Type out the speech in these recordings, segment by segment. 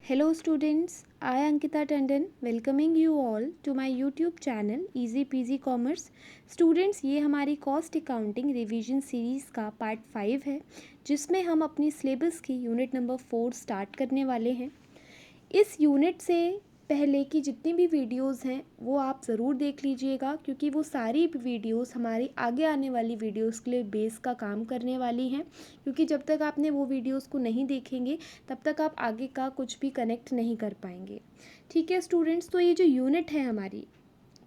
Hello students, I Ankita Tandon welcoming you all to my YouTube channel Easy Peasy Commerce। Students ये हमारी cost accounting revision series का part 5 है जिसमें हम अपनी सिलेबस की यूनिट नंबर 4 स्टार्ट करने वाले हैं। इस यूनिट से पहले की जितनी भी वीडियोस हैं वो आप ज़रूर देख लीजिएगा क्योंकि वो सारी वीडियोस हमारी आगे आने वाली वीडियोस के लिए बेस का काम करने वाली हैं। क्योंकि जब तक आपने वो वीडियोस को नहीं देखेंगे तब तक आप आगे का कुछ भी कनेक्ट नहीं कर पाएंगे। ठीक है स्टूडेंट्स, तो ये जो यूनिट है हमारी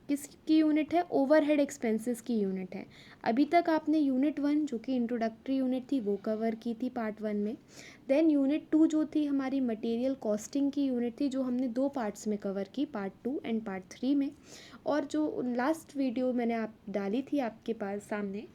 किसकी यूनिट है? ओवरहेड एक्सपेंसेस की यूनिट है। अभी तक आपने यूनिट 1 जो कि इंट्रोडक्टरी यूनिट थी वो कवर की थी पार्ट 1 में। देन यूनिट 2 जो थी हमारी मटेरियल कॉस्टिंग की यूनिट थी जो हमने 2 पार्ट्स में कवर की, पार्ट 2 एंड पार्ट 3 में। और जो लास्ट वीडियो मैंने आप डाली थी आपके पास सामने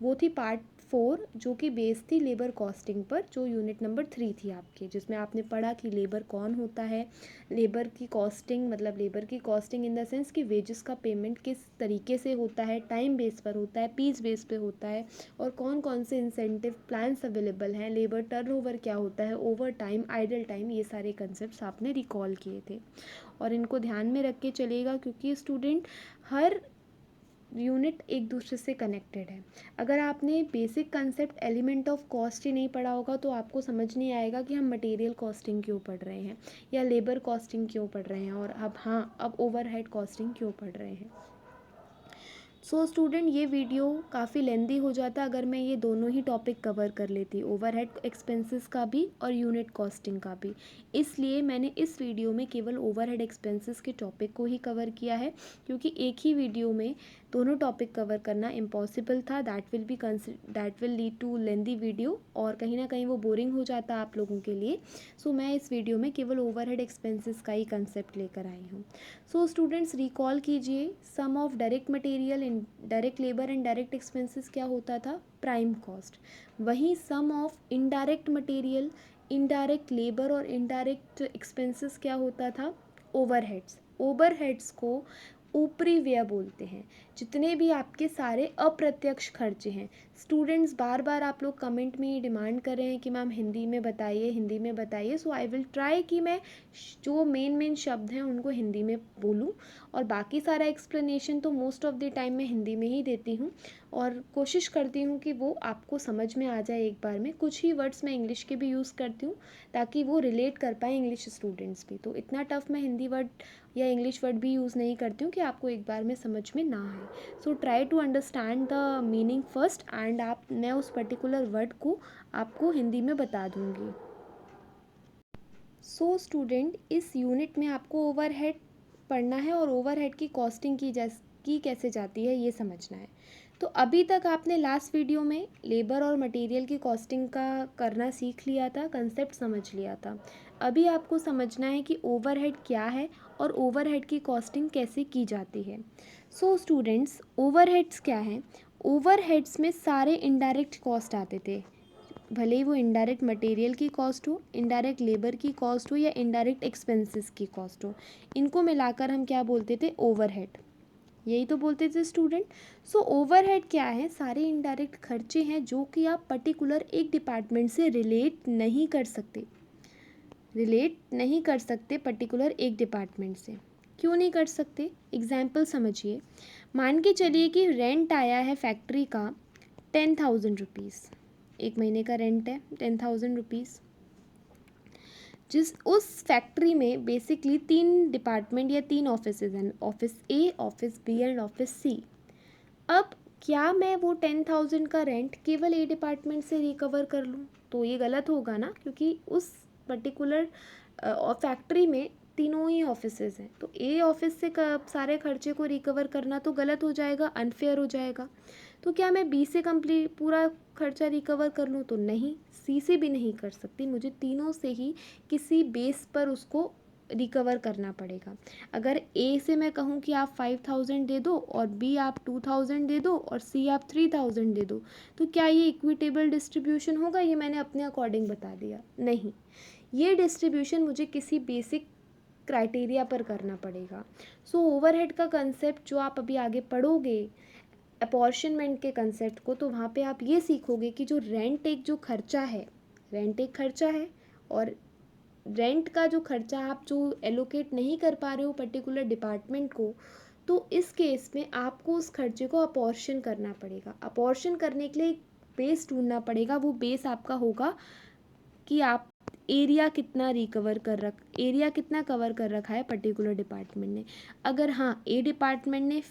वो थी पार्ट 4 जो कि बेस थी लेबर कॉस्टिंग पर, जो यूनिट नंबर 3 थी आपकी, जिसमें आपने पढ़ा कि लेबर कौन होता है, लेबर की कॉस्टिंग मतलब लेबर की कॉस्टिंग इन द सेंस कि वेजेस का पेमेंट किस तरीके से होता है, टाइम बेस पर होता है, पीस बेस पे होता है, और कौन कौन से इंसेंटिव प्लान्स अवेलेबल हैं, लेबर टर्नओवर क्या होता है, ओवर टाइम, आइडल टाइम, ये सारे कंसेप्ट आपने रिकॉल किए थे। और इनको ध्यान में रख के चलिएगा क्योंकि स्टूडेंट हर यूनिट एक दूसरे से कनेक्टेड है। अगर आपने basic concept element of cost ही नहीं पढ़ा होगा तो आपको समझ नहीं आएगा कि हम मटेरियल कॉस्टिंग क्यों पढ़ रहे हैं या लेबर कॉस्टिंग क्यों पढ़ रहे हैं और अब ओवरहेड कॉस्टिंग क्यों पढ़ रहे हैं। सो स्टूडेंट, ये वीडियो काफ़ी लेंदी हो जाता अगर मैं ये दोनों ही टॉपिक कवर कर लेती, ओवरहेड एक्सपेंसेस का भी और यूनिट कॉस्टिंग का भी। इसलिए मैंने इस वीडियो में केवल ओवरहेड एक्सपेंसेस के टॉपिक को ही कवर किया है क्योंकि एक ही वीडियो में दोनों टॉपिक कवर करना इम्पॉसिबल था। That will lead to lengthy video और कहीं ना कहीं वो बोरिंग हो जाता आप लोगों के लिए। सो मैं इस वीडियो में केवल ओवरहेड एक्सपेंसेस का ही कंसेप्ट लेकर आई हूँ। सो स्टूडेंट्स, रिकॉल कीजिए, sum of direct material in direct labour and direct expenses क्या होता था? Prime cost. वहीं sum of indirect material, indirect labour और इनडायरेक्ट एक्सपेंसेस क्या होता था? ओवरहेड्स। ओवरहेड्स को ऊपरी व्यय बोलते हैं। जितने भी आपके सारे अप्रत्यक्ष खर्चे हैं, स्टूडेंट्स बार बार आप लोग कमेंट में ये डिमांड कर रहे हैं कि मैम हिंदी में बताइए, हिंदी में बताइए। सो आई विल ट्राई कि मैं जो मेन शब्द हैं उनको हिंदी में बोलूं और बाकी सारा एक्सप्लेनेशन तो मोस्ट ऑफ द टाइम मैं हिंदी में ही देती हूँ और कोशिश करती हूँ कि वो आपको समझ में आ जाए एक बार में। कुछ ही वर्ड्स मैं इंग्लिश के भी यूज़ करती हूँ ताकि वो रिलेट कर पाए इंग्लिश स्टूडेंट्स भी। तो इतना टफ मैं हिंदी वर्ड या इंग्लिश वर्ड भी यूज़ नहीं करती हूँ कि आपको एक बार में समझ में ना आए। So try to understand the meaning first and मैं उस पर्टिकुलर वर्ड को आपको हिंदी में बता दूँगी। सो स्टूडेंट, इस यूनिट में आपको ओवरहेड पढ़ना है और ओवरहेड की कॉस्टिंग की कैसे जाती है ये समझना है। तो अभी तक आपने लास्ट वीडियो में लेबर और मटेरियल की कॉस्टिंग का करना सीख लिया था, कंसेप्ट समझ लिया था। अभी आपको समझना है कि ओवरहेड क्या है और ओवरहेड की कॉस्टिंग कैसे की जाती है। सो स्टूडेंट्स, ओवरहेड्स क्या हैं? ओवरहेड्स में सारे इनडायरेक्ट कॉस्ट आते थे, भले ही वो इनडायरेक्ट मटेरियल की कॉस्ट हो, इनडायरेक्ट लेबर की कॉस्ट हो या इनडायरेक्ट एक्सपेंसेस की कॉस्ट हो, इनको मिलाकर हम क्या बोलते थे? ओवरहेड। यही तो बोलते थे स्टूडेंट। सो ओवरहेड क्या है? सारे इनडायरेक्ट खर्चे हैं जो कि आप पर्टिकुलर एक डिपार्टमेंट से रिलेट नहीं कर सकते पर्टिकुलर एक डिपार्टमेंट से। क्यों नहीं कर सकते? एग्जाम्पल समझिए। मान के चलिए कि रेंट आया है फैक्ट्री का 10,000 रुपीज़, एक महीने का रेंट है 10,000 रुपीज़। उस फैक्ट्री में बेसिकली 3 डिपार्टमेंट या 3 ऑफिसेज हैं, office A, office B and office C. अब क्या मैं वो 10,000 का रेंट केवल ए डिपार्टमेंट से रिकवर कर लूँ? तो ये गलत होगा ना, क्योंकि उस पर्टिकुलर फैक्ट्री में तीनों ही ऑफिसेज हैं, तो ए ऑफिस से सारे खर्चे को रिकवर करना तो गलत हो जाएगा, अनफेयर हो जाएगा। तो क्या मैं बी से कंप्लीट पूरा खर्चा रिकवर कर लूँ? तो नहीं, सी से भी नहीं कर सकती, मुझे तीनों से ही किसी बेस पर उसको रिकवर करना पड़ेगा। अगर ए से मैं कहूँ कि आप 5,000 दे दो और बी आप 2,000 दे दो और सी आप 3,000 दे दो, तो क्या ये इक्विटेबल डिस्ट्रीब्यूशन होगा? ये मैंने अपने अकॉर्डिंग बता दिया, नहीं। ये डिस्ट्रीब्यूशन मुझे किसी बेसिक क्राइटेरिया पर करना पड़ेगा। सो ओवरहेड का कंसेप्ट जो आप अभी आगे पढ़ोगे अपॉर्शनमेंट के कंसेप्ट को, तो वहाँ पे आप ये सीखोगे कि जो रेंट एक खर्चा है और रेंट का जो खर्चा आप जो एलोकेट नहीं कर पा रहे हो पर्टिकुलर डिपार्टमेंट को, तो इस केस में आपको उस खर्चे को अपॉर्शन करना पड़ेगा। अपॉर्शन करने के लिए एक बेस ढूंढना पड़ेगा। वो बेस आपका होगा कि आप एरिया कितना कवर कर रखा है पर्टिकुलर डिपार्टमेंट ने। अगर हाँ, ए डिपार्टमेंट ने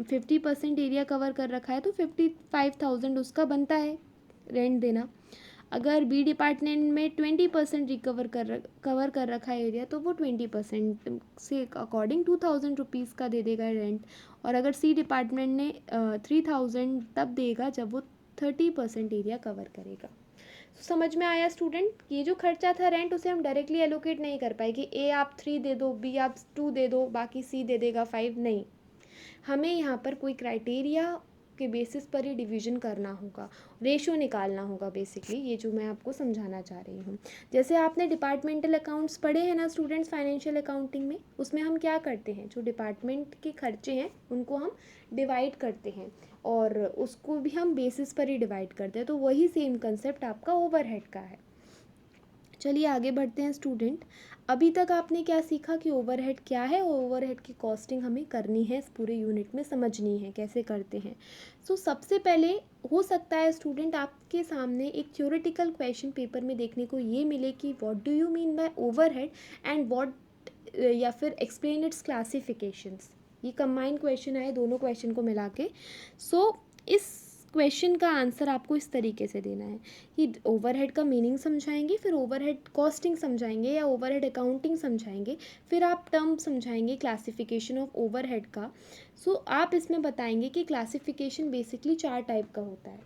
50% एरिया कवर कर रखा है तो 55,000 उसका बनता है रेंट देना। अगर बी डिपार्टमेंट में 20% कवर कर रखा है एरिया, तो वो 20% से अकॉर्डिंग 2,000 रुपीज़ का दे देगा रेंट। और अगर सी डिपार्टमेंट ने 3,000 तब देगा जब वो 30% एरिया कवर करेगा। तो समझ में आया स्टूडेंट? ये जो खर्चा था रेंट, उसे हम डायरेक्टली एलोकेट नहीं कर पाए कि ए आप 3 दे दो, बी आप 2 दे दो, बाकी सी दे देगा 5, नहीं। हमें यहाँ पर कोई क्राइटेरिया के बेसिस पर ही डिवीज़न करना होगा, रेशो निकालना होगा बेसिकली। ये जो मैं आपको समझाना चाह रही हूँ, जैसे आपने डिपार्टमेंटल अकाउंट्स पढ़े हैं ना स्टूडेंट्स फाइनेंशियल अकाउंटिंग में, उसमें हम क्या करते हैं, जो डिपार्टमेंट के खर्चे हैं उनको हम डिवाइड करते हैं और उसको भी हम बेसिस पर ही डिवाइड करते हैं। तो वही सेम कंसेप्ट आपका ओवरहेड का है। चलिए आगे बढ़ते हैं स्टूडेंट। अभी तक आपने क्या सीखा कि ओवरहेड क्या है, और ओवरहेड की कॉस्टिंग हमें करनी है, इस पूरे यूनिट में समझनी है कैसे करते हैं। सो सबसे पहले हो सकता है स्टूडेंट आपके सामने एक थ्योरेटिकल क्वेश्चन पेपर में देखने को ये मिले कि what do you mean by overhead and what, या फिर एक्सप्लेन इट्स क्लासिफिकेशंस। ये कंबाइंड क्वेश्चन आए दोनों क्वेश्चन को मिला के। सो इस क्वेश्चन का आंसर आपको इस तरीके से देना है कि ओवरहेड का मीनिंग समझाएंगे, फिर ओवरहेड कॉस्टिंग समझाएंगे या ओवरहेड अकाउंटिंग समझाएंगे, फिर आप टर्म समझाएंगे क्लासिफिकेशन ऑफ ओवरहेड का। सो आप इसमें बताएंगे कि क्लासिफिकेशन बेसिकली 4 टाइप का होता है।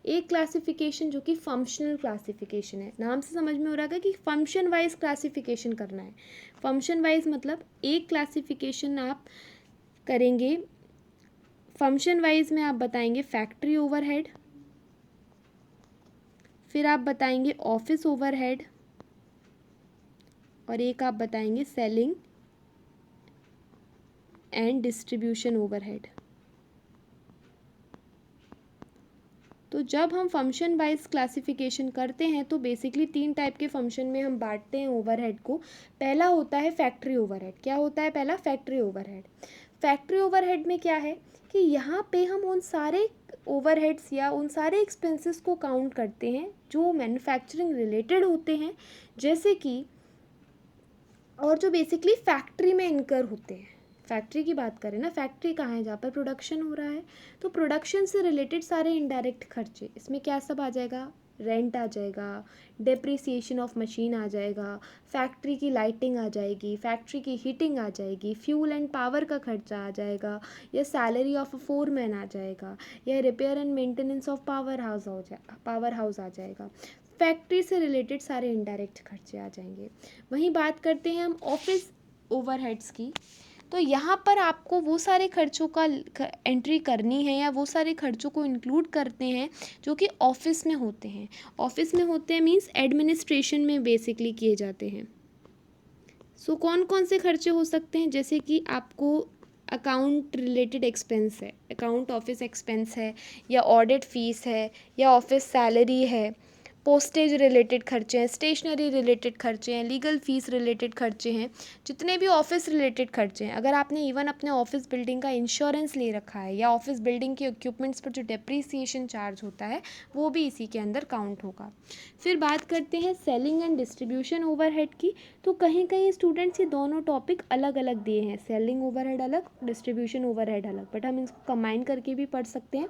एक क्लासिफिकेशन जो कि फंक्शनल क्लासिफिकेशन है, नाम से समझ में हो रहा है कि फंक्शन वाइज क्लासिफिकेशन करना है। फंक्शन वाइज मतलब एक क्लासिफिकेशन आप करेंगे, फंक्शन वाइज में आप बताएंगे फैक्ट्री ओवरहेड, फिर आप बताएंगे ऑफिस ओवरहेड, और एक आप बताएंगे सेलिंग एंड डिस्ट्रीब्यूशन ओवरहेड। तो जब हम फंक्शन वाइज क्लासिफिकेशन करते हैं तो बेसिकली 3 टाइप के फंक्शन में हम बांटते हैं ओवरहेड को। पहला होता है फैक्ट्री ओवरहेड। क्या होता है पहला? Factory overhead. फैक्ट्री ओवरहेड में क्या है कि यहाँ पे हम उन सारे ओवरहेड्स या उन सारे एक्सपेंसेस को काउंट करते हैं जो मैन्युफैक्चरिंग रिलेटेड होते हैं, जैसे कि, और जो बेसिकली फैक्ट्री में इनकर होते हैं। फैक्ट्री की बात करें ना, फैक्ट्री कहाँ है? जहाँ पर प्रोडक्शन हो रहा है। तो प्रोडक्शन से रिलेटेड सारे इनडायरेक्ट खर्चे, इसमें क्या सब आ जाएगा? रेंट आ जाएगा, डेप्रिसिएशन ऑफ मशीन आ जाएगा, फैक्ट्री की लाइटिंग आ जाएगी, फैक्ट्री की हीटिंग आ जाएगी, फ्यूल एंड पावर का खर्चा आ जाएगा, या सैलरी ऑफ अ फोरमैन आ जाएगा, या repair and maintenance of power house आ जाएगा। फैक्ट्री से रिलेटेड सारे इनडायरेक्ट खर्चे आ जाएंगे। वहीं बात करते हैं हम ऑफिस ओवरहेड्स की, तो यहाँ पर आपको वो सारे खर्चों का एंट्री करनी है, या वो सारे खर्चों को इंक्लूड करते हैं जो कि ऑफिस में होते हैं। ऑफिस में होते हैं मीन्स एडमिनिस्ट्रेशन में बेसिकली किए जाते हैं। सो कौन कौन से खर्चे हो सकते हैं? जैसे कि आपको अकाउंट रिलेटेड एक्सपेंस है, अकाउंट ऑफिस एक्सपेंस है, या ऑडिट फीस है, या ऑफिस सैलरी है, पोस्टेज रिलेटेड खर्चे हैं, स्टेशनरी रिलेटेड खर्चे हैं, लीगल फीस रिलेटेड खर्चे हैं, जितने भी ऑफिस रिलेटेड खर्चे हैं। अगर आपने इवन अपने ऑफिस बिल्डिंग का इंश्योरेंस ले रखा है, या ऑफिस बिल्डिंग के इक्विपमेंट्स पर जो डेप्रीसिएशन चार्ज होता है वो भी इसी के अंदर काउंट होगा। फिर बात करते हैं सेलिंग एंड डिस्ट्रीब्यूशन ओवरहेड की। तो कहीं कहीं स्टूडेंट्स ये दोनों टॉपिक अलग अलग दिए हैं, सेलिंग ओवरहेड अलग, डिस्ट्रीब्यूशन ओवरहेड अलग, बट हम इसको कंबाइन करके भी पढ़ सकते हैं।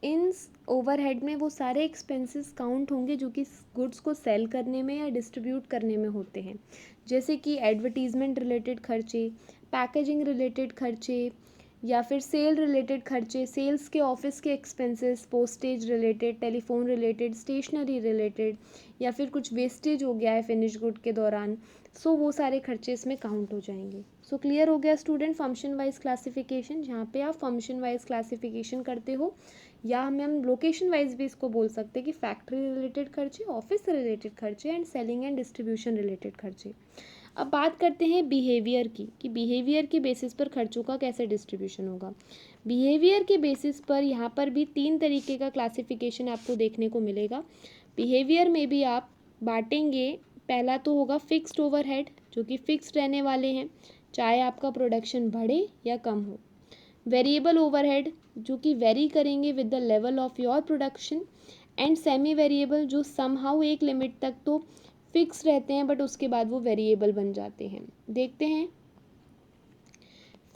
इन ओवरहेड में वो सारे एक्सपेंसेस काउंट होंगे जो कि गुड्स को सेल करने में या डिस्ट्रीब्यूट करने में होते हैं, जैसे कि एडवर्टीजमेंट रिलेटेड खर्चे, पैकेजिंग रिलेटेड खर्चे, या फिर सेल रिलेटेड खर्चे, सेल्स के ऑफिस के expenses, postage related, telephone related, stationery related, या फिर कुछ वेस्टेज हो गया है फिनिश गुड के दौरान। सो वो सारे खर्चे इसमें काउंट हो जाएंगे। सो क्लियर हो गया स्टूडेंट फंक्शन वाइज क्लासिफिकेशन, जहाँ पे आप फंक्शन वाइज क्लासिफिकेशन करते हो, या हम लोकेशन वाइज भी इसको बोल सकते हैं कि फैक्ट्री रिलेटेड खर्चे, ऑफिस से रिलेटेड खर्चे, and selling and distribution related खर्चे। अब बात करते हैं बिहेवियर की, कि बिहेवियर के बेसिस पर खर्चों का कैसे डिस्ट्रीब्यूशन होगा। बिहेवियर के बेसिस पर यहाँ पर भी 3 तरीके का क्लासिफिकेशन आपको देखने को मिलेगा। बिहेवियर में भी आप बांटेंगे, पहला तो होगा फिक्स्ड ओवरहेड जो कि फिक्स्ड रहने वाले हैं, चाहे आपका प्रोडक्शन बढ़े या कम हो। वेरिएबल ओवरहेड जो कि वेरी करेंगे with the level of your production. And semi variable जो समहाउ एक लिमिट तक तो फिक्स रहते हैं बट उसके बाद वो वेरिएबल बन जाते हैं। देखते हैं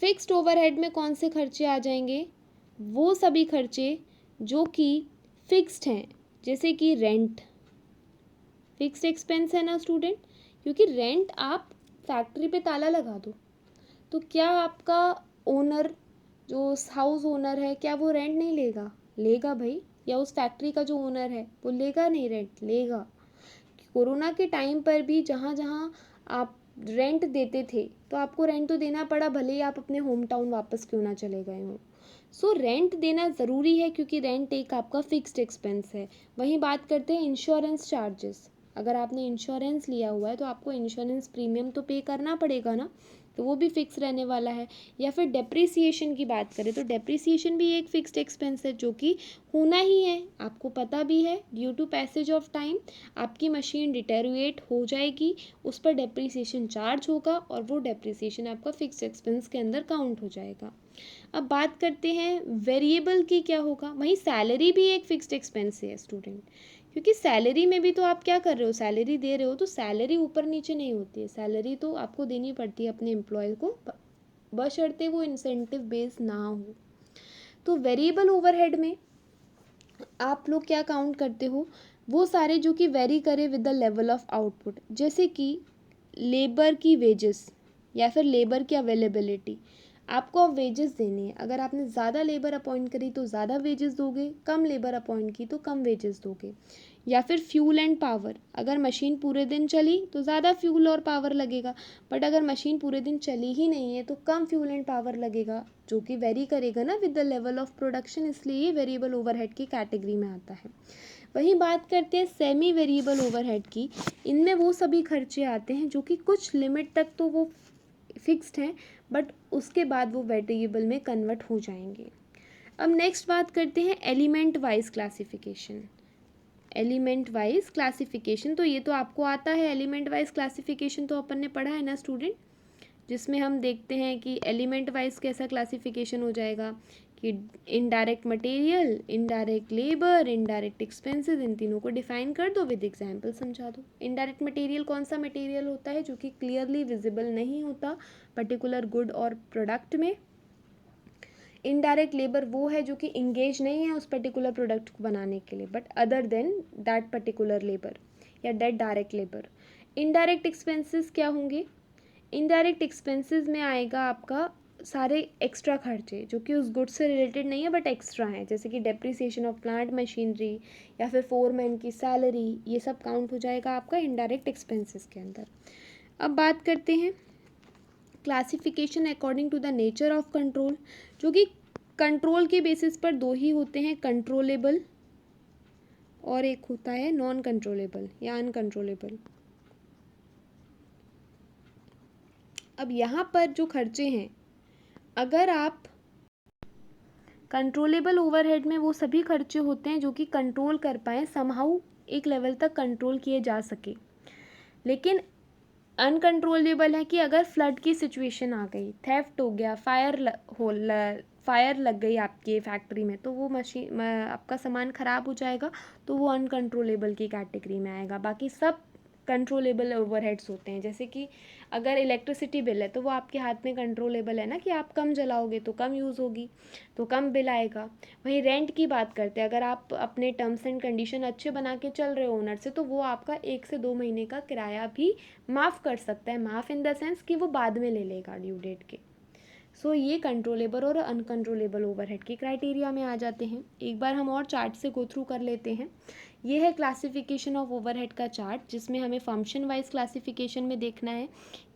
फिक्स्ड ओवरहेड में कौन से खर्चे आ जाएंगे। वो सभी खर्चे जो कि फिक्स्ड हैं, जैसे कि रेंट फिक्स्ड एक्सपेंस है ना स्टूडेंट, क्योंकि रेंट आप फैक्ट्री पे ताला लगा दो तो क्या आपका ओनर जो हाउस ओनर है क्या वो रेंट नहीं लेगा? लेगा भाई। या उस फैक्ट्री का जो ओनर है वो लेगा नहीं रेंट? लेगा। कोरोना के टाइम पर भी जहाँ जहाँ आप रेंट देते थे तो आपको रेंट तो देना पड़ा, भले ही आप अपने होम टाउन वापस क्यों ना चले गए हों। सो रेंट देना ज़रूरी है क्योंकि रेंट एक आपका फिक्स्ड एक्सपेंस है। वहीं बात करते हैं इंश्योरेंस चार्जेस। अगर आपने इंश्योरेंस लिया हुआ है तो आपको इंश्योरेंस प्रीमियम तो पे करना पड़ेगा ना, तो वो भी फिक्स रहने वाला है। या फिर डेप्रिसिएशन की बात करें तो डेप्रिसिएशन भी एक फिक्स्ड एक्सपेंस है जो कि होना ही है, आपको पता भी है। Due to passage of time आपकी मशीन डिटेरियोरेट हो जाएगी, उस पर डेप्रिसिएशन चार्ज होगा और वो डेप्रिसिएशन आपका फिक्स्ड एक्सपेंस के अंदर काउंट हो जाएगा। अब बात करते हैं वेरिएबल की क्या होगा। वहीं सैलरी भी एक फिक्स्ड एक्सपेंस है स्टूडेंट, क्योंकि सैलरी में भी तो आप क्या कर रहे हो, सैलरी दे रहे हो तो सैलरी ऊपर नीचे नहीं होती है, सैलरी तो आपको देनी पड़ती है अपने एम्प्लॉय को, बशर्ते वो इंसेंटिव बेस ना हो। तो वेरिएबल ओवरहेड में आप लोग क्या काउंट करते हो, वो सारे जो कि वेरी करे with the level of output, जैसे कि लेबर की वेजेस या फिर लेबर की अवेलेबिलिटी। आपको अब वेजेस देनी है, अगर आपने ज़्यादा लेबर अपॉइंट करी तो ज़्यादा वेजेस दोगे, कम लेबर अपॉइंट की तो कम वेजेस दोगे। या फिर फ्यूल एंड पावर, अगर मशीन पूरे दिन चली तो ज़्यादा फ्यूल और पावर लगेगा, बट अगर मशीन पूरे दिन चली ही नहीं है तो कम फ्यूल एंड पावर लगेगा, जो कि वेरी करेगा ना with the level of production, इसलिए ये वेरिएबल ओवरहेड की कैटेगरी में आता है। वहीं बात करते हैं सेमी वेरिएबल ओवरहेड की, इनमें वो सभी खर्चे आते हैं जो कि कुछ लिमिट तक तो वो फिक्स्ड हैं बट उसके बाद वो वेरिएबल में कन्वर्ट हो जाएंगे। अब नेक्स्ट बात करते हैं element wise classification. Element wise classification तो ये तो आपको आता है, एलिमेंट वाइज क्लासिफिकेशन तो अपन ने पढ़ा है ना स्टूडेंट, जिसमें हम देखते हैं कि एलिमेंट वाइज कैसा क्लासिफिकेशन हो जाएगा कि indirect material, indirect labour, indirect expenses, इन तीनों को डिफाइन कर दो, विद एग्जांपल समझा दो। इनडायरेक्ट मटेरियल कौन सा मटेरियल होता है जो कि क्लियरली विजिबल नहीं होता पर्टिकुलर गुड और प्रोडक्ट में। इनडायरेक्ट लेबर वो है जो कि इंगेज नहीं है उस पर्टिकुलर प्रोडक्ट को बनाने के लिए, but other than that particular labour या that direct labour. Indirect expenses क्या होंगे, इनडायरेक्ट एक्सपेंसेस में आएगा आपका सारे एक्स्ट्रा खर्चे जो कि उस गुड से रिलेटेड नहीं है बट एक्स्ट्रा हैं, जैसे कि डेप्रिसिएशन ऑफ प्लांट मशीनरी या फिर फोरमैन की सैलरी, ये सब काउंट हो जाएगा आपका इनडायरेक्ट एक्सपेंसेस के अंदर। अब बात करते हैं classification according to the nature of control, जो कि कंट्रोल के बेसिस पर दो ही होते हैं, कंट्रोलेबल और एक होता है नॉन कंट्रोलेबल या अनकंट्रोलेबल। अब यहाँ पर जो खर्चे हैं, अगर आप कंट्रोलेबल ओवरहेड में वो सभी खर्चे होते हैं जो कि कंट्रोल कर पाएँ, समहाउ एक लेवल तक कंट्रोल किए जा सके। लेकिन अनकंट्रोलेबल है कि अगर फ्लड की सिचुएशन आ गई, थेफ्ट हो गया, फायर लग गई आपकी फैक्ट्री में, तो वो मशीन आपका सामान ख़राब हो जाएगा, तो वो अनकंट्रोलेबल की कैटेगरी में आएगा। बाकी सब कंट्रोलेबल ओवरहेड्स होते हैं, जैसे कि अगर इलेक्ट्रिसिटी बिल है तो वो आपके हाथ में कंट्रोलेबल है ना, कि आप कम जलाओगे तो कम यूज़ होगी तो कम बिल आएगा। वहीं रेंट की बात करते हैं, अगर आप अपने टर्म्स एंड कंडीशन अच्छे बना के चल रहे हो ओनर से, तो वो आपका 1 से 2 महीने का किराया भी माफ़ कर सकता है, माफ़ इन द सेंस कि वो बाद में ले लेगा ड्यू डेट के। सो ये कंट्रोलेबल और अनकंट्रोलेबल ओवरहेड के क्राइटेरिया में आ जाते हैं। एक बार हम और चार्ट से गो थ्रू कर लेते हैं। ये है क्लासिफिकेशन ऑफ ओवरहेड का चार्ट, जिसमें हमें फंक्शन वाइज क्लासिफिकेशन में देखना है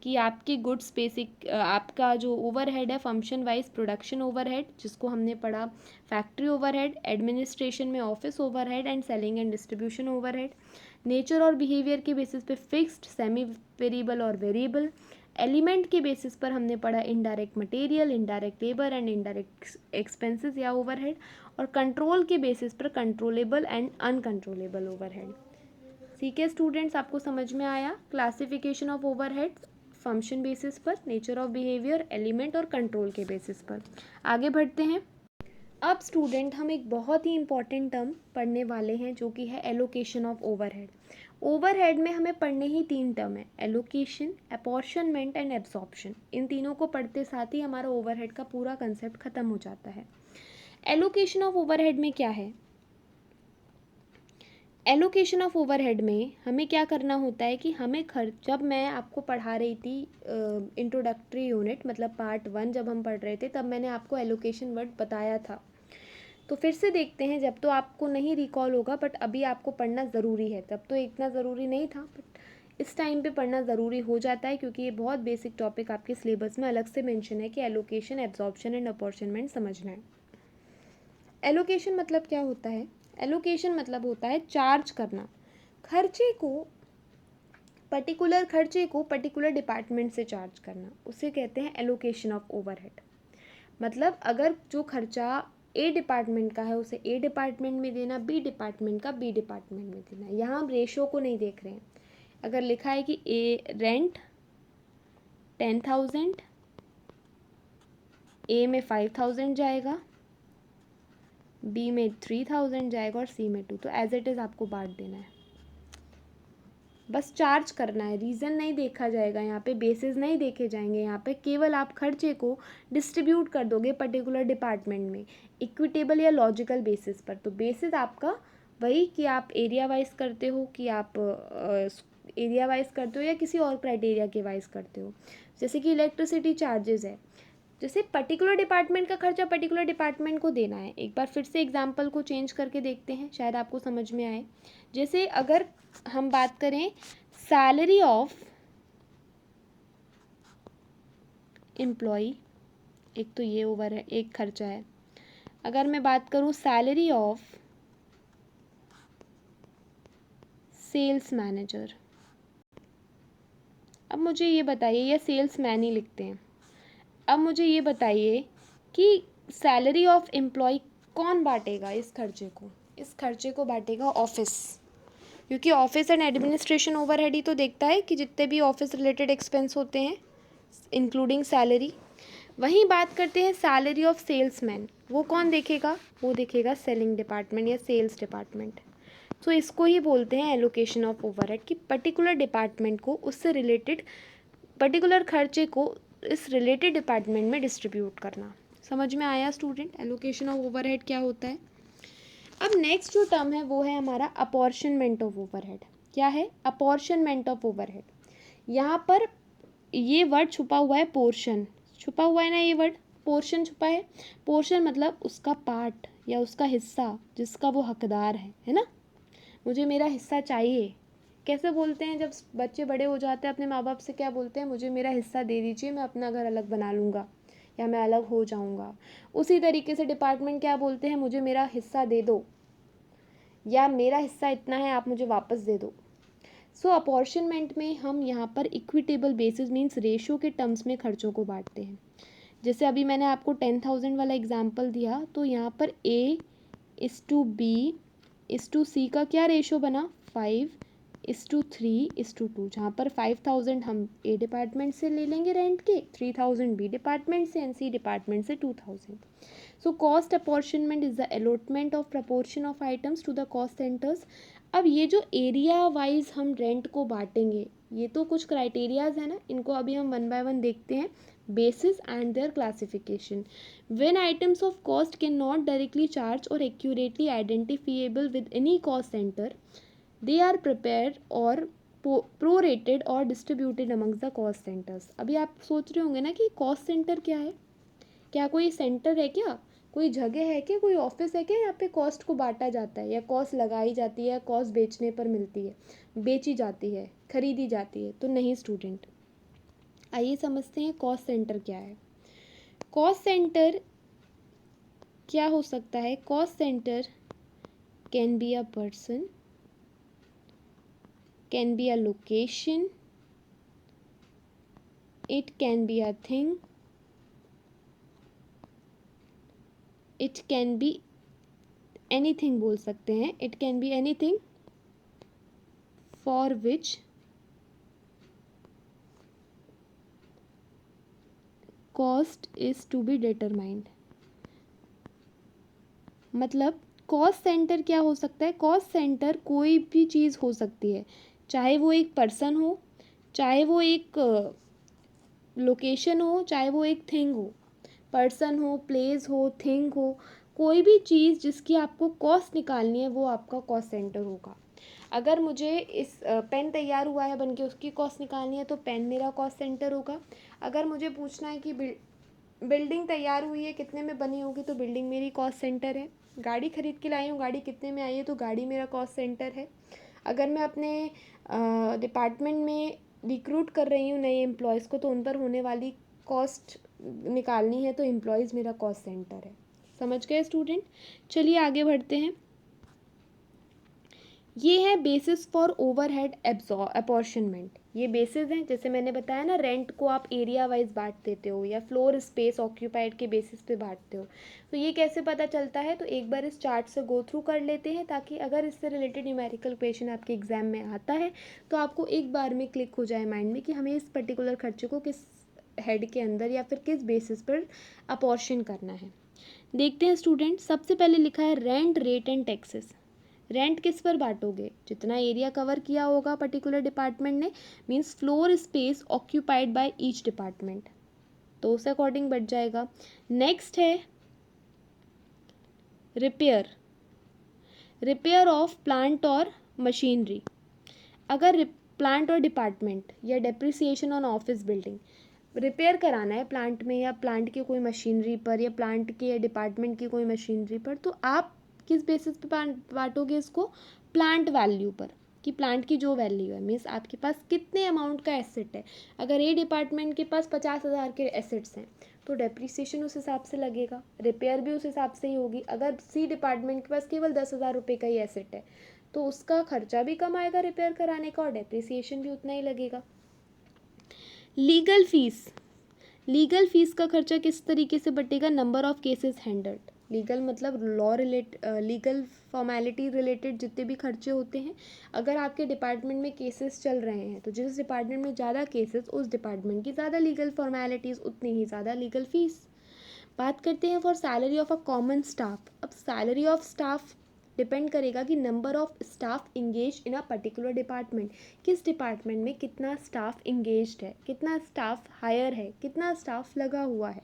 कि आपकी गुड्स बेसिक आपका जो ओवरहेड है फंक्शन वाइज प्रोडक्शन ओवरहेड, जिसको हमने पढ़ा फैक्ट्री ओवरहेड, एडमिनिस्ट्रेशन में office overhead and selling and distribution overhead. Nature और बिहेवियर के बेसिस पे फिक्स्ड, सेमी वेरिएबल और वेरिएबल। एलिमेंट के बेसिस पर हमने पढ़ा indirect material, indirect labour and indirect expenses या ओवरहेड। और कंट्रोल के बेसिस पर कंट्रोलेबल एंड अनकंट्रोलेबल ओवरहेड। ठीक है स्टूडेंट्स, आपको समझ में आया classification of overheads function basis पर, नेचर ऑफ बिहेवियर, एलिमेंट और कंट्रोल के बेसिस पर। आगे बढ़ते हैं। अब स्टूडेंट हम एक बहुत ही इंपॉर्टेंट टर्म पढ़ने वाले हैं जो कि है एलोकेशन ऑफ ओवरहेड। ओवरहेड में हमें पढ़ने ही 3 टर्म है, एलोकेशन, अपॉर्शनमेंट एंड एब्जॉर्प्शन। इन तीनों को पढ़ते साथ ही हमारा ओवरहेड का पूरा कंसेप्ट खत्म हो जाता है। एलोकेशन ऑफ ओवरहेड में क्या है? एलोकेशन ऑफ ओवरहेड में हमें क्या करना होता है कि हमें खर्च, जब मैं आपको पढ़ा रही थी इंट्रोडक्टरी यूनिट मतलब पार्ट 1 जब हम पढ़ रहे थे, तब मैंने आपको एलोकेशन वर्ड बताया था। तो फिर से देखते हैं, जब तो आपको नहीं रिकॉल होगा बट अभी आपको पढ़ना ज़रूरी है, तब तो इतना ज़रूरी नहीं था बट इस टाइम पे पढ़ना ज़रूरी हो जाता है क्योंकि ये बहुत बेसिक टॉपिक आपके सिलेबस में अलग से मेंशन है कि एलोकेशन, एब्जॉर्प्शन एंड अपॉर्शनमेंट समझना है। एलोकेशन मतलब क्या होता है? एलोकेशन मतलब होता है चार्ज करना, पर्टिकुलर खर्चे को पर्टिकुलर डिपार्टमेंट से चार्ज करना, उसे कहते हैं एलोकेशन ऑफ ओवरहेड। मतलब अगर जो खर्चा ए डिपार्टमेंट का है उसे ए डिपार्टमेंट में देना, बी डिपार्टमेंट का बी डिपार्टमेंट में देना। यहाँ हम रेशो को नहीं देख रहे हैं। अगर लिखा है कि ए रेंट 10,000, ए में 5,000 जाएगा, बी में 3,000 जाएगा और सी में 2, तो एज इट इज़ आपको बांट देना है, बस चार्ज करना है। रीज़न नहीं देखा जाएगा यहाँ पे, बेसिस नहीं देखे जाएंगे यहाँ पे, केवल आप खर्चे को डिस्ट्रीब्यूट कर दोगे पर्टिकुलर डिपार्टमेंट में इक्विटेबल या लॉजिकल बेसिस पर। तो बेसिस आपका वही कि आप एरिया वाइज करते हो, कि आप एरिया वाइज करते हो या किसी और क्राइटेरिया के वाइज करते हो। जैसे कि इलेक्ट्रिसिटी चार्जेस है, जैसे पर्टिकुलर डिपार्टमेंट का खर्चा पर्टिकुलर डिपार्टमेंट को देना है। एक बार फिर से एग्जांपल को चेंज करके देखते हैं, शायद आपको समझ में आए। जैसे अगर हम बात करें सैलरी ऑफ एम्प्लॉय, एक तो ये ओवर है, एक खर्चा है। अगर मैं बात करूं सैलरी ऑफ सेल्स मैनेजर, अब मुझे ये बताइए, या सेल्स मैन ही लिखते हैं, अब मुझे ये बताइए कि सैलरी ऑफ एम्प्लॉय कौन बांटेगा इस खर्चे को? इस खर्चे को बांटेगा ऑफिस, क्योंकि ऑफिस एंड एडमिनिस्ट्रेशन ओवरहेड ही तो देखता है कि जितने भी ऑफिस रिलेटेड एक्सपेंस होते हैं इंक्लूडिंग सैलरी। वहीं बात करते हैं सैलरी ऑफ सेल्समैन, वो कौन देखेगा? वो देखेगा सेलिंग डिपार्टमेंट या सेल्स डिपार्टमेंट। तो इसको ही बोलते हैं एलोकेशन ऑफ ओवरहेड, कि पर्टिकुलर डिपार्टमेंट को उससे रिलेटेड पर्टिकुलर खर्चे को इस रिलेटेड डिपार्टमेंट में डिस्ट्रीब्यूट करना। समझ में आया स्टूडेंट एलोकेशन ऑफ ओवरहेड क्या होता है? अब नेक्स्ट जो टर्म है वो है हमारा अपॉर्शनमेंट ऑफ ओवरहेड। क्या है? Apportionment of overhead. यहाँ पर ये वर्ड छुपा हुआ है, पोर्शन छुपा हुआ है ना, ये वर्ड पोर्शन छुपा है। पोर्शन मतलब उसका पार्ट या उसका हिस्सा जिसका वो हकदार है ना। मुझे मेरा हिस्सा चाहिए, कैसे बोलते हैं जब बच्चे बड़े हो जाते हैं अपने माँ बाप से? क्या बोलते हैं? मुझे मेरा हिस्सा दे दीजिए, मैं अपना घर अलग बना लूँगा या मैं अलग हो जाऊँगा। उसी तरीके से डिपार्टमेंट क्या बोलते हैं? मुझे मेरा हिस्सा दे दो, या मेरा हिस्सा इतना है आप मुझे वापस दे दो। सो अपॉर्शनमेंट में हम यहाँ पर इक्विटेबल बेसिस मीन्स रेशियो के टर्म्स में खर्चों को बांटते हैं। जैसे अभी मैंने आपको 10,000 वाला एग्जाम्पल दिया, तो यहाँ पर A:B:C का क्या रेशो बना? 5:3:2, जहाँ पर 5,000 हम ए डिपार्टमेंट से ले लेंगे रेंट के, 3,000 बी डिपार्टमेंट से एंड सी डिपार्टमेंट से 2,000। So cost apportionment is the allotment of proportion of items to the cost centres. अब ये जो एरिया वाइज हम रेंट को बांटेंगे, ये तो कुछ क्राइटेरियाज है ना, इनको अभी हम 1 बाय 1 देखते हैं। basis and their classification. When items of cost cannot directly charge or accurately identifiable with any cost center, they are prepared or prorated or distributed amongst the cost centers. अभी आप सोच रहे होंगे ना कि cost center क्या है? क्या कोई सेंटर है क्या? कोई जगह है क्या? कोई ऑफिस है क्या? यहाँ पे कॉस्ट को बांटा जाता है या कॉस्ट लगाई जाती है, कॉस्ट बेचने पर मिलती है, बेची जाती है, खरीदी जाती है? तो नहीं स्टूडेंट, आइए समझते हैं कॉस्ट सेंटर क्या है। कॉस्ट सेंटर क्या हो सकता है? Cost centre can be a person, can be a location, it can be a thing, it can be anything बोल सकते हैं, it can be anything. For which cost is to be determined. मतलब cost centre क्या हो सकता है? Cost centre कोई भी चीज़ हो सकती है, चाहे वो एक पर्सन हो, चाहे वो एक लोकेशन हो, चाहे वो एक थिंग हो। पर्सन हो, प्लेस हो, थिंग हो, कोई भी चीज़ जिसकी आपको कॉस्ट निकालनी है वो आपका कॉस्ट सेंटर होगा। अगर मुझे इस पेन तैयार हुआ है बन के, उसकी कॉस्ट निकालनी है तो पेन मेरा कॉस्ट सेंटर होगा। अगर मुझे पूछना है कि बिल्डिंग तैयार हुई है, कितने में बनी होगी, तो बिल्डिंग मेरी कॉस्ट सेंटर है। गाड़ी खरीद के लाई हूँ, गाड़ी कितने में आई है, तो गाड़ी मेरा कॉस्ट सेंटर है। अगर मैं अपने डिपार्टमेंट में रिक्रूट कर रही हूँ नए एम्प्लॉयज़ को, तो उन पर होने वाली कॉस्ट निकालनी है, तो एम्प्लॉयज़ मेरा कॉस्ट सेंटर है। समझ गए स्टूडेंट? चलिए आगे बढ़ते हैं। ये है बेसिस फॉर ओवरहेड अपॉर्शनमेंट। ये बेसिस हैं, जैसे मैंने बताया ना, रेंट को आप एरिया वाइज बांट देते हो या फ्लोर स्पेस ऑक्यूपाइड के बेसिस पे बांटते हो। तो ये कैसे पता चलता है? तो एक बार इस चार्ट से गो थ्रू कर लेते हैं, ताकि अगर इससे रिलेटेड न्यूमेरिकल क्वेश्चन आपके एग्जाम में आता है तो आपको एक बार में क्लिक हो जाए माइंड में कि हमें इस पर्टिकुलर खर्चे को किस हेड के अंदर या फिर किस बेसिस पर अपॉर्शन करना है। देखते हैं स्टूडेंट, सबसे पहले लिखा है rent, rate and taxes. Rent किस पर बांटोगे? जितना एरिया कवर किया होगा पर्टिकुलर डिपार्टमेंट ने, means floor space occupied by each department, तो उस अकॉर्डिंग बढ़ जाएगा। नेक्स्ट है रिपेयर, रिपेयर ऑफ प्लांट और मशीनरी। अगर प्लांट और डिपार्टमेंट या depreciation on office building, repair कराना है प्लांट में या प्लांट की कोई मशीनरी पर या प्लांट के या डिपार्टमेंट की कोई मशीनरी पर, तो आप किस बेसिस पे बांटोगे इसको? प्लांट वैल्यू पर, कि प्लांट की जो वैल्यू है, मीन्स आपके पास कितने अमाउंट का एसेट है। अगर ए डिपार्टमेंट के पास 50,000 के एसेट्स हैं तो डेप्रिसिएशन उस हिसाब से लगेगा, रिपेयर भी उस हिसाब से ही होगी। अगर सी डिपार्टमेंट के पास केवल 10,000 रुपये का ही एसेट है तो उसका खर्चा भी कम आएगा रिपेयर कराने का और डेप्रिसिएशन भी उतना ही लगेगा। लीगल फीस, लीगल फीस का खर्चा किस तरीके से बटेगा? Number of cases handled. Legal मतलब लॉ लीगल फॉर्मेलिटी रिलेटेड जितने भी खर्चे होते हैं, अगर आपके डिपार्टमेंट में केसेस चल रहे हैं तो जिस डिपार्टमेंट में ज़्यादा केसेस, उस डिपार्टमेंट की ज़्यादा लीगल फॉर्मेलिटीज़, उतनी ही ज़्यादा लीगल फीस। बात करते हैं for salary of a common staff. अब सैलरी ऑफ स्टाफ डिपेंड करेगा कि number of staff engage in a particular department, किस डिपार्टमेंट में कितना स्टाफ इंगेज्ड है, कितना स्टाफ हायर है, कितना स्टाफ लगा हुआ है।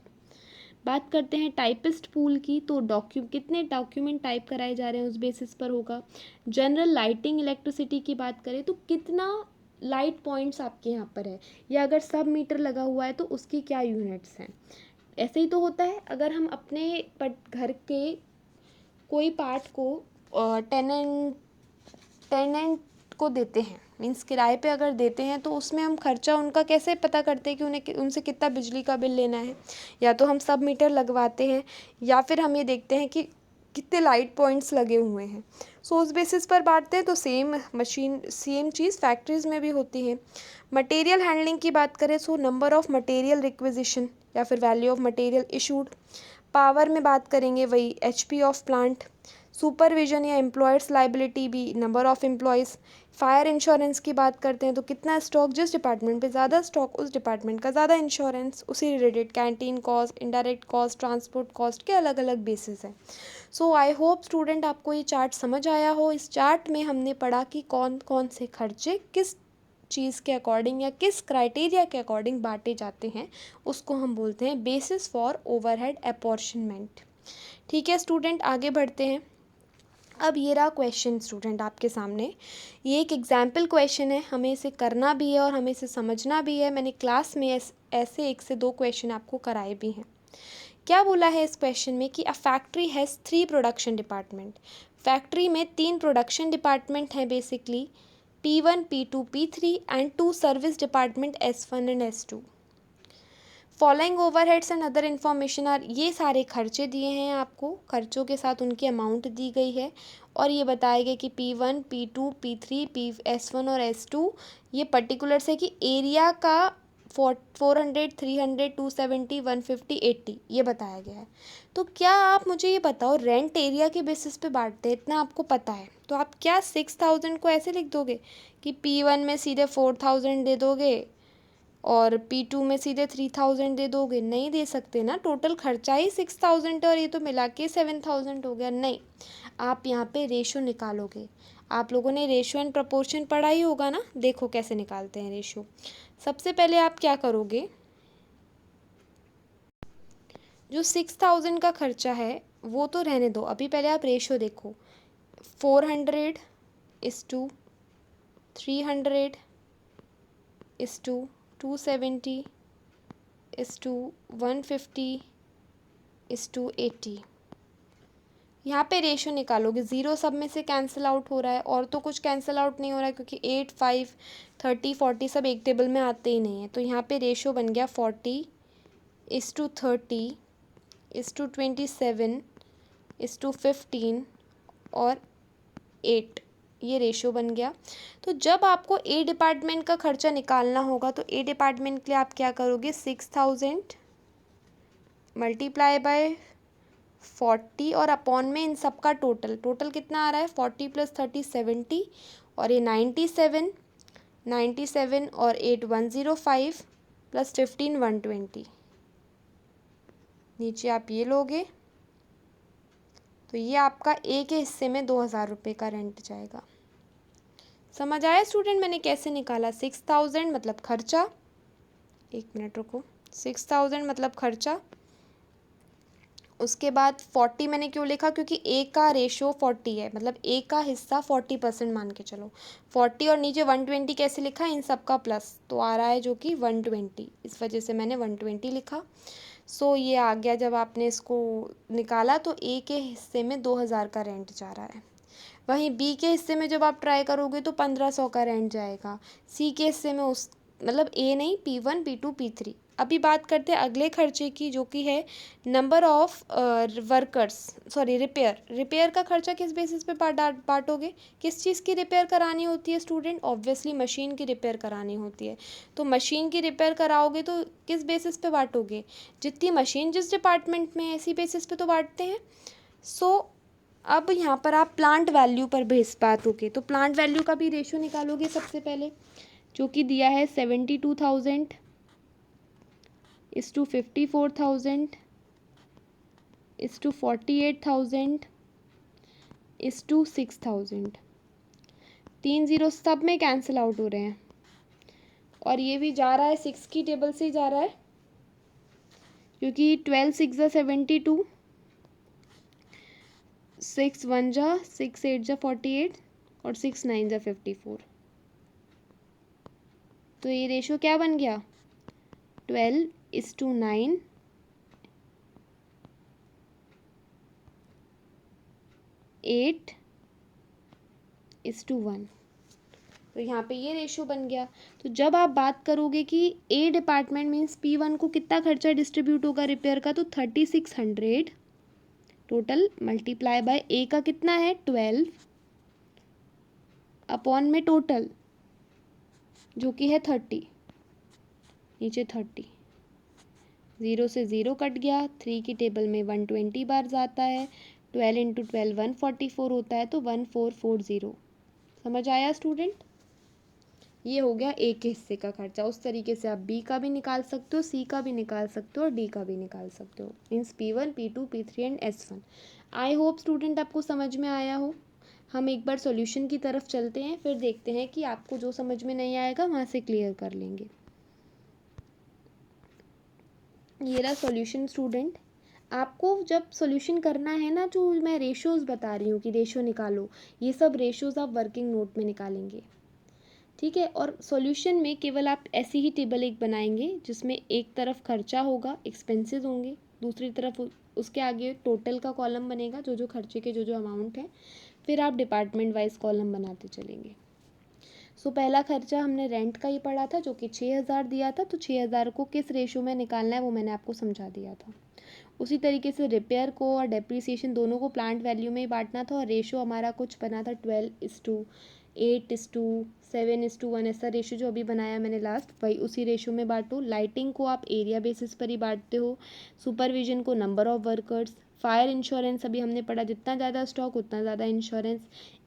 बात करते हैं टाइपिस्ट पूल की, तो कितने डॉक्यूमेंट टाइप कराए जा रहे हैं उस बेसिस पर होगा। जनरल लाइटिंग इलेक्ट्रिसिटी की बात करें तो कितना लाइट पॉइंट्स आपके यहाँ पर है, या अगर सब मीटर लगा हुआ है तो उसकी क्या यूनिट्स हैं। ऐसे ही तो होता है, अगर हम अपने घर के कोई पार्ट को टेनेंट टेनेंट को देते हैं, मीन्स किराए पे अगर देते हैं, तो उसमें हम खर्चा उनका कैसे पता करते हैं कि उन्हें उनसे कितना बिजली का बिल लेना है। या तो हम सब मीटर लगवाते हैं या फिर हम ये देखते हैं कि कितने लाइट पॉइंट्स लगे हुए हैं। सो उस बेसिस पर बांटते हैं। तो सेम चीज़ फैक्ट्रीज़ में भी होती है। मटेरियल हैंडलिंग की बात करें so number of material requisition या फिर value of material issued. Power में बात करेंगे वही HP ऑफ प्लांट। सुपरविजन या एम्प्लॉयर्स लाइबिलिटी भी number of employees. Fire insurance की बात करते हैं तो कितना स्टॉक, जिस डिपार्टमेंट पे ज़्यादा स्टॉक उस डिपार्टमेंट का ज़्यादा इंश्योरेंस। उसी related canteen cost, indirect cost, transport cost के अलग अलग बेसिस हैं। सो आई होप स्टूडेंट आपको ये चार्ट समझ आया हो। इस चार्ट में हमने पढ़ा कि कौन कौन से खर्चे किस चीज़ के अकॉर्डिंग या किस क्राइटेरिया के अकॉर्डिंग बांटे जाते हैं, उसको हम बोलते हैं बेसिस फॉर ओवरहेड अपॉर्शनमेंट। ठीक है स्टूडेंट, आगे बढ़ते हैं। अब ये रहा क्वेश्चन स्टूडेंट आपके सामने। ये एक एग्जाम्पल क्वेश्चन है, हमें इसे करना भी है और हमें इसे समझना भी है। मैंने क्लास में ऐसे 1 से 2 क्वेश्चन आपको कराए भी हैं। क्या बोला है इस क्वेश्चन में कि a factory has 3 production department. Factory में 3 प्रोडक्शन डिपार्टमेंट हैं basically, P1, P2, P3 and 2 service department S1 and S2। Following overheads and other information are, ये सारे खर्चे दिए हैं आपको, खर्चों के साथ उनकी अमाउंट दी गई है और ये बताया गया कि P1, P2, P3, S1 और S2 ये पर्टिकुलर से कि एरिया का 400, 300, 270, 150, 80 ये बताया गया है। तो क्या आप मुझे ये बताओ, रेंट एरिया के बेसिस पे बांटते हैं, इतना आपको पता है, तो आप क्या 6000 को ऐसे लिख दोगे कि P1 में सीधे 4000 दे दोगे और P2 में सीधे 3000 दे दोगे? नहीं दे सकते ना, टोटल खर्चा ही 6000 है और ये तो मिला के 7000 हो गया। नहीं, आप यहाँ पे रेशो निकालोगे। आप लोगों ने रेशो एंड प्रपोर्शन पढ़ा ही होगा ना, देखो कैसे निकालते हैं रेशो। सबसे पहले आप क्या करोगे, जो 6000 का खर्चा है वो तो रहने दो, अभी पहले आप रेशो देखो। 400:300:270:280 150:80। यहाँ पे रेशो निकालोगे, ज़ीरो सब में से कैंसिल आउट हो रहा है और तो कुछ कैंसिल आउट नहीं हो रहा है, क्योंकि 8, 5, 30, 40 सब एक टेबल में आते ही नहीं है। तो यहाँ पे रेशो बन गया 40:30:27:15 और 8, ये रेशो बन गया। तो जब आपको ए डिपार्टमेंट का खर्चा निकालना होगा तो ए डिपार्टमेंट के लिए आप क्या करोगे, 6000 मल्टीप्लाई बाय 40 और अपॉन में इन सब का टोटल कितना आ रहा है, 40 + 30 70 और ये 97 और 8 105 + 15 120। नीचे आप ये लोगे तो ये आपका ए के हिस्से में 2000 रुपये का रेंट जाएगा। समझ आया स्टूडेंट मैंने कैसे निकाला? 6000 मतलब खर्चा, एक मिनट रुको, 6000 मतलब खर्चा, उसके बाद 40 मैंने क्यों लिखा, क्योंकि ए का रेशो 40 है, मतलब ए का हिस्सा 40% मान के चलो। 40 और नीचे 120 कैसे लिखा, इन सब का प्लस तो आ रहा है जो कि 120, इस वजह से मैंने 120 लिखा। सो ये आ गया, जब आपने इसको निकाला तो ए के हिस्से में 2000 का रेंट जा रहा है। वहीं बी के हिस्से में जब आप ट्राई करोगे तो 1500 का रेंट जाएगा। सी के हिस्से में उस मतलब ए नहीं, P1, P2, P3। अभी बात करते हैं अगले खर्चे की, जो कि है नंबर ऑफ रिपेयर का खर्चा किस बेसिस पे बांटोगे? किस चीज़ की रिपेयर करानी होती है स्टूडेंट? ऑब्वियसली मशीन की रिपेयर करानी होती है। तो मशीन की रिपेयर कराओगे तो किस बेसिस पे बांटोगे? जितनी मशीन जिस डिपार्टमेंट में है इसी बेसिस पे तो बांटते हैं। सो अब यहाँ पर आप प्लांट वैल्यू पर बेस बात होगी, तो प्लांट वैल्यू का भी रेशो निकालोगे सबसे पहले, जो कि दिया है 72,000 = 54,000 = 48,000 = 6,000। 3 0 सब में कैंसिल आउट हो रहे हैं और ये भी जा रहा है 6 की टेबल से ही जा रहा है, क्योंकि 12 6 = 72, 6 1 = 6 8 = 48 और 6 9 = 54। तो ये रेशो क्या बन गया, 12:9 8:1। तो यहाँ पे ये रेशो बन गया। तो जब आप बात करोगे कि ए डिपार्टमेंट मीन्स P1 को कितना खर्चा डिस्ट्रीब्यूट होगा रिपेयर का, तो 3600 टोटल मल्टीप्लाई बाय ए का कितना है 12 अपॉन में टोटल जो कि है 30, नीचे 30, 0 से 0 कट गया, 3 की टेबल में 120 बार जाता है, 12 × 12 144 होता है, तो 1440। समझ आया स्टूडेंट? ये हो गया ए के हिस्से का खर्चा। उस तरीके से आप बी का भी निकाल सकते हो, सी का भी निकाल सकते हो और डी का भी निकाल सकते हो, means P1 P2 P3 and S1। I hope student आपको समझ में आया हो। हम एक बार सॉल्यूशन की तरफ चलते हैं, फिर देखते हैं कि आपको जो समझ में नहीं आएगा वहाँ से क्लियर कर लेंगे। ये रहा सॉल्यूशन स्टूडेंट। आपको जब सॉल्यूशन करना है ना, जो मैं रेशोज़ बता रही हूँ कि रेशो निकालो, ये सब रेशोज़ आप वर्किंग नोट में निकालेंगे, ठीक है। और सॉल्यूशन में केवल आप ऐसी ही टेबल एक बनाएंगे जिसमें एक तरफ खर्चा होगा, एक्सपेंसेस होंगे, दूसरी तरफ उसके आगे टोटल का कॉलम बनेगा, जो जो खर्चे के जो अमाउंट है, फिर आप डिपार्टमेंट वाइज कॉलम बनाते चलेंगे। सो पहला खर्चा हमने रेंट का ही पढ़ा था, जो कि 6000 दिया था, तो 6000 को किस रेशो में निकालना है वो मैंने आपको समझा दिया था। उसी तरीके से रिपेयर को और डेप्रिसिएशन दोनों को प्लांट वैल्यू में ही बांटना था और रेशो हमारा कुछ बना था 12:8 8:7:1 ऐसा रेशो जो अभी बनाया मैंने लास्ट, वही उसी रेशो में बांटो। लाइटिंग को आप एरिया बेसिस पर ही बांटते हो, सुपरविजन को number of workers, fire insurance अभी हमने पढ़ा जितना ज़्यादा स्टॉक उतना ज़्यादा इंश्योरेंस,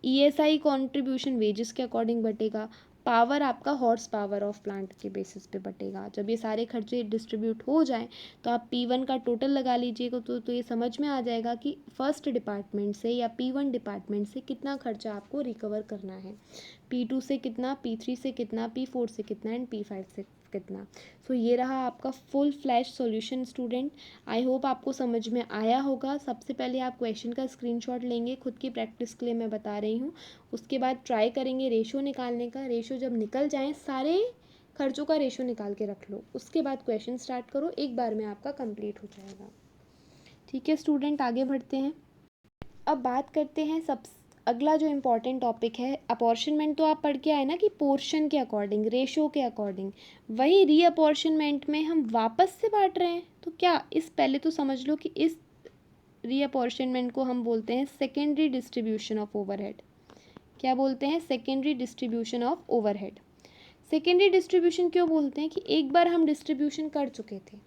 ईएसआई कॉन्ट्रीब्यूशन वेजेस के अकॉर्डिंग बटेगा, पावर आपका हॉर्स पावर ऑफ प्लांट के बेसिस पे बटेगा। जब ये सारे खर्चे डिस्ट्रीब्यूट हो जाएं तो आप P1 का टोटल लगा लीजिएगा, तो ये समझ में आ जाएगा कि फर्स्ट डिपार्टमेंट से या P1 डिपार्टमेंट से कितना खर्चा आपको रिकवर करना है, P2 से कितना, P3 से कितना, P4 से कितना एंड P5 से कितना। सो ये रहा आपका full flash solution student. I hope आपको समझ में आया होगा। सबसे पहले आप क्वेश्चन का स्क्रीनशॉट लेंगे, खुद की प्रैक्टिस के लिए मैं बता रही हूँ। उसके बाद ट्राई करेंगे रेशो निकालने का। रेशो जब निकल जाए, सारे खर्चों का रेशो निकाल के रख लो, उसके बाद क्वेश्चन स्टार्ट करो, एक बार में आपका कंप्लीट हो जाएगा। ठीक है स्टूडेंट, आगे बढ़ते हैं। अब बात करते हैं अगला जो इम्पॉर्टेंट टॉपिक है अपॉर्शनमेंट। तो आप पढ़ के आए ना कि पोर्शन के अकॉर्डिंग, रेशो के अकॉर्डिंग, वही रीअपॉर्शनमेंट में हम वापस से बांट रहे हैं। तो क्या इस पहले तो समझ लो कि इस रीअपॉर्शनमेंट को हम बोलते हैं सेकेंडरी डिस्ट्रीब्यूशन ऑफ ओवरहेड। क्या बोलते हैं? Secondary distribution of overhead. Secondary distribution क्यों बोलते हैं? कि एक बार हम डिस्ट्रीब्यूशन कर चुके थे,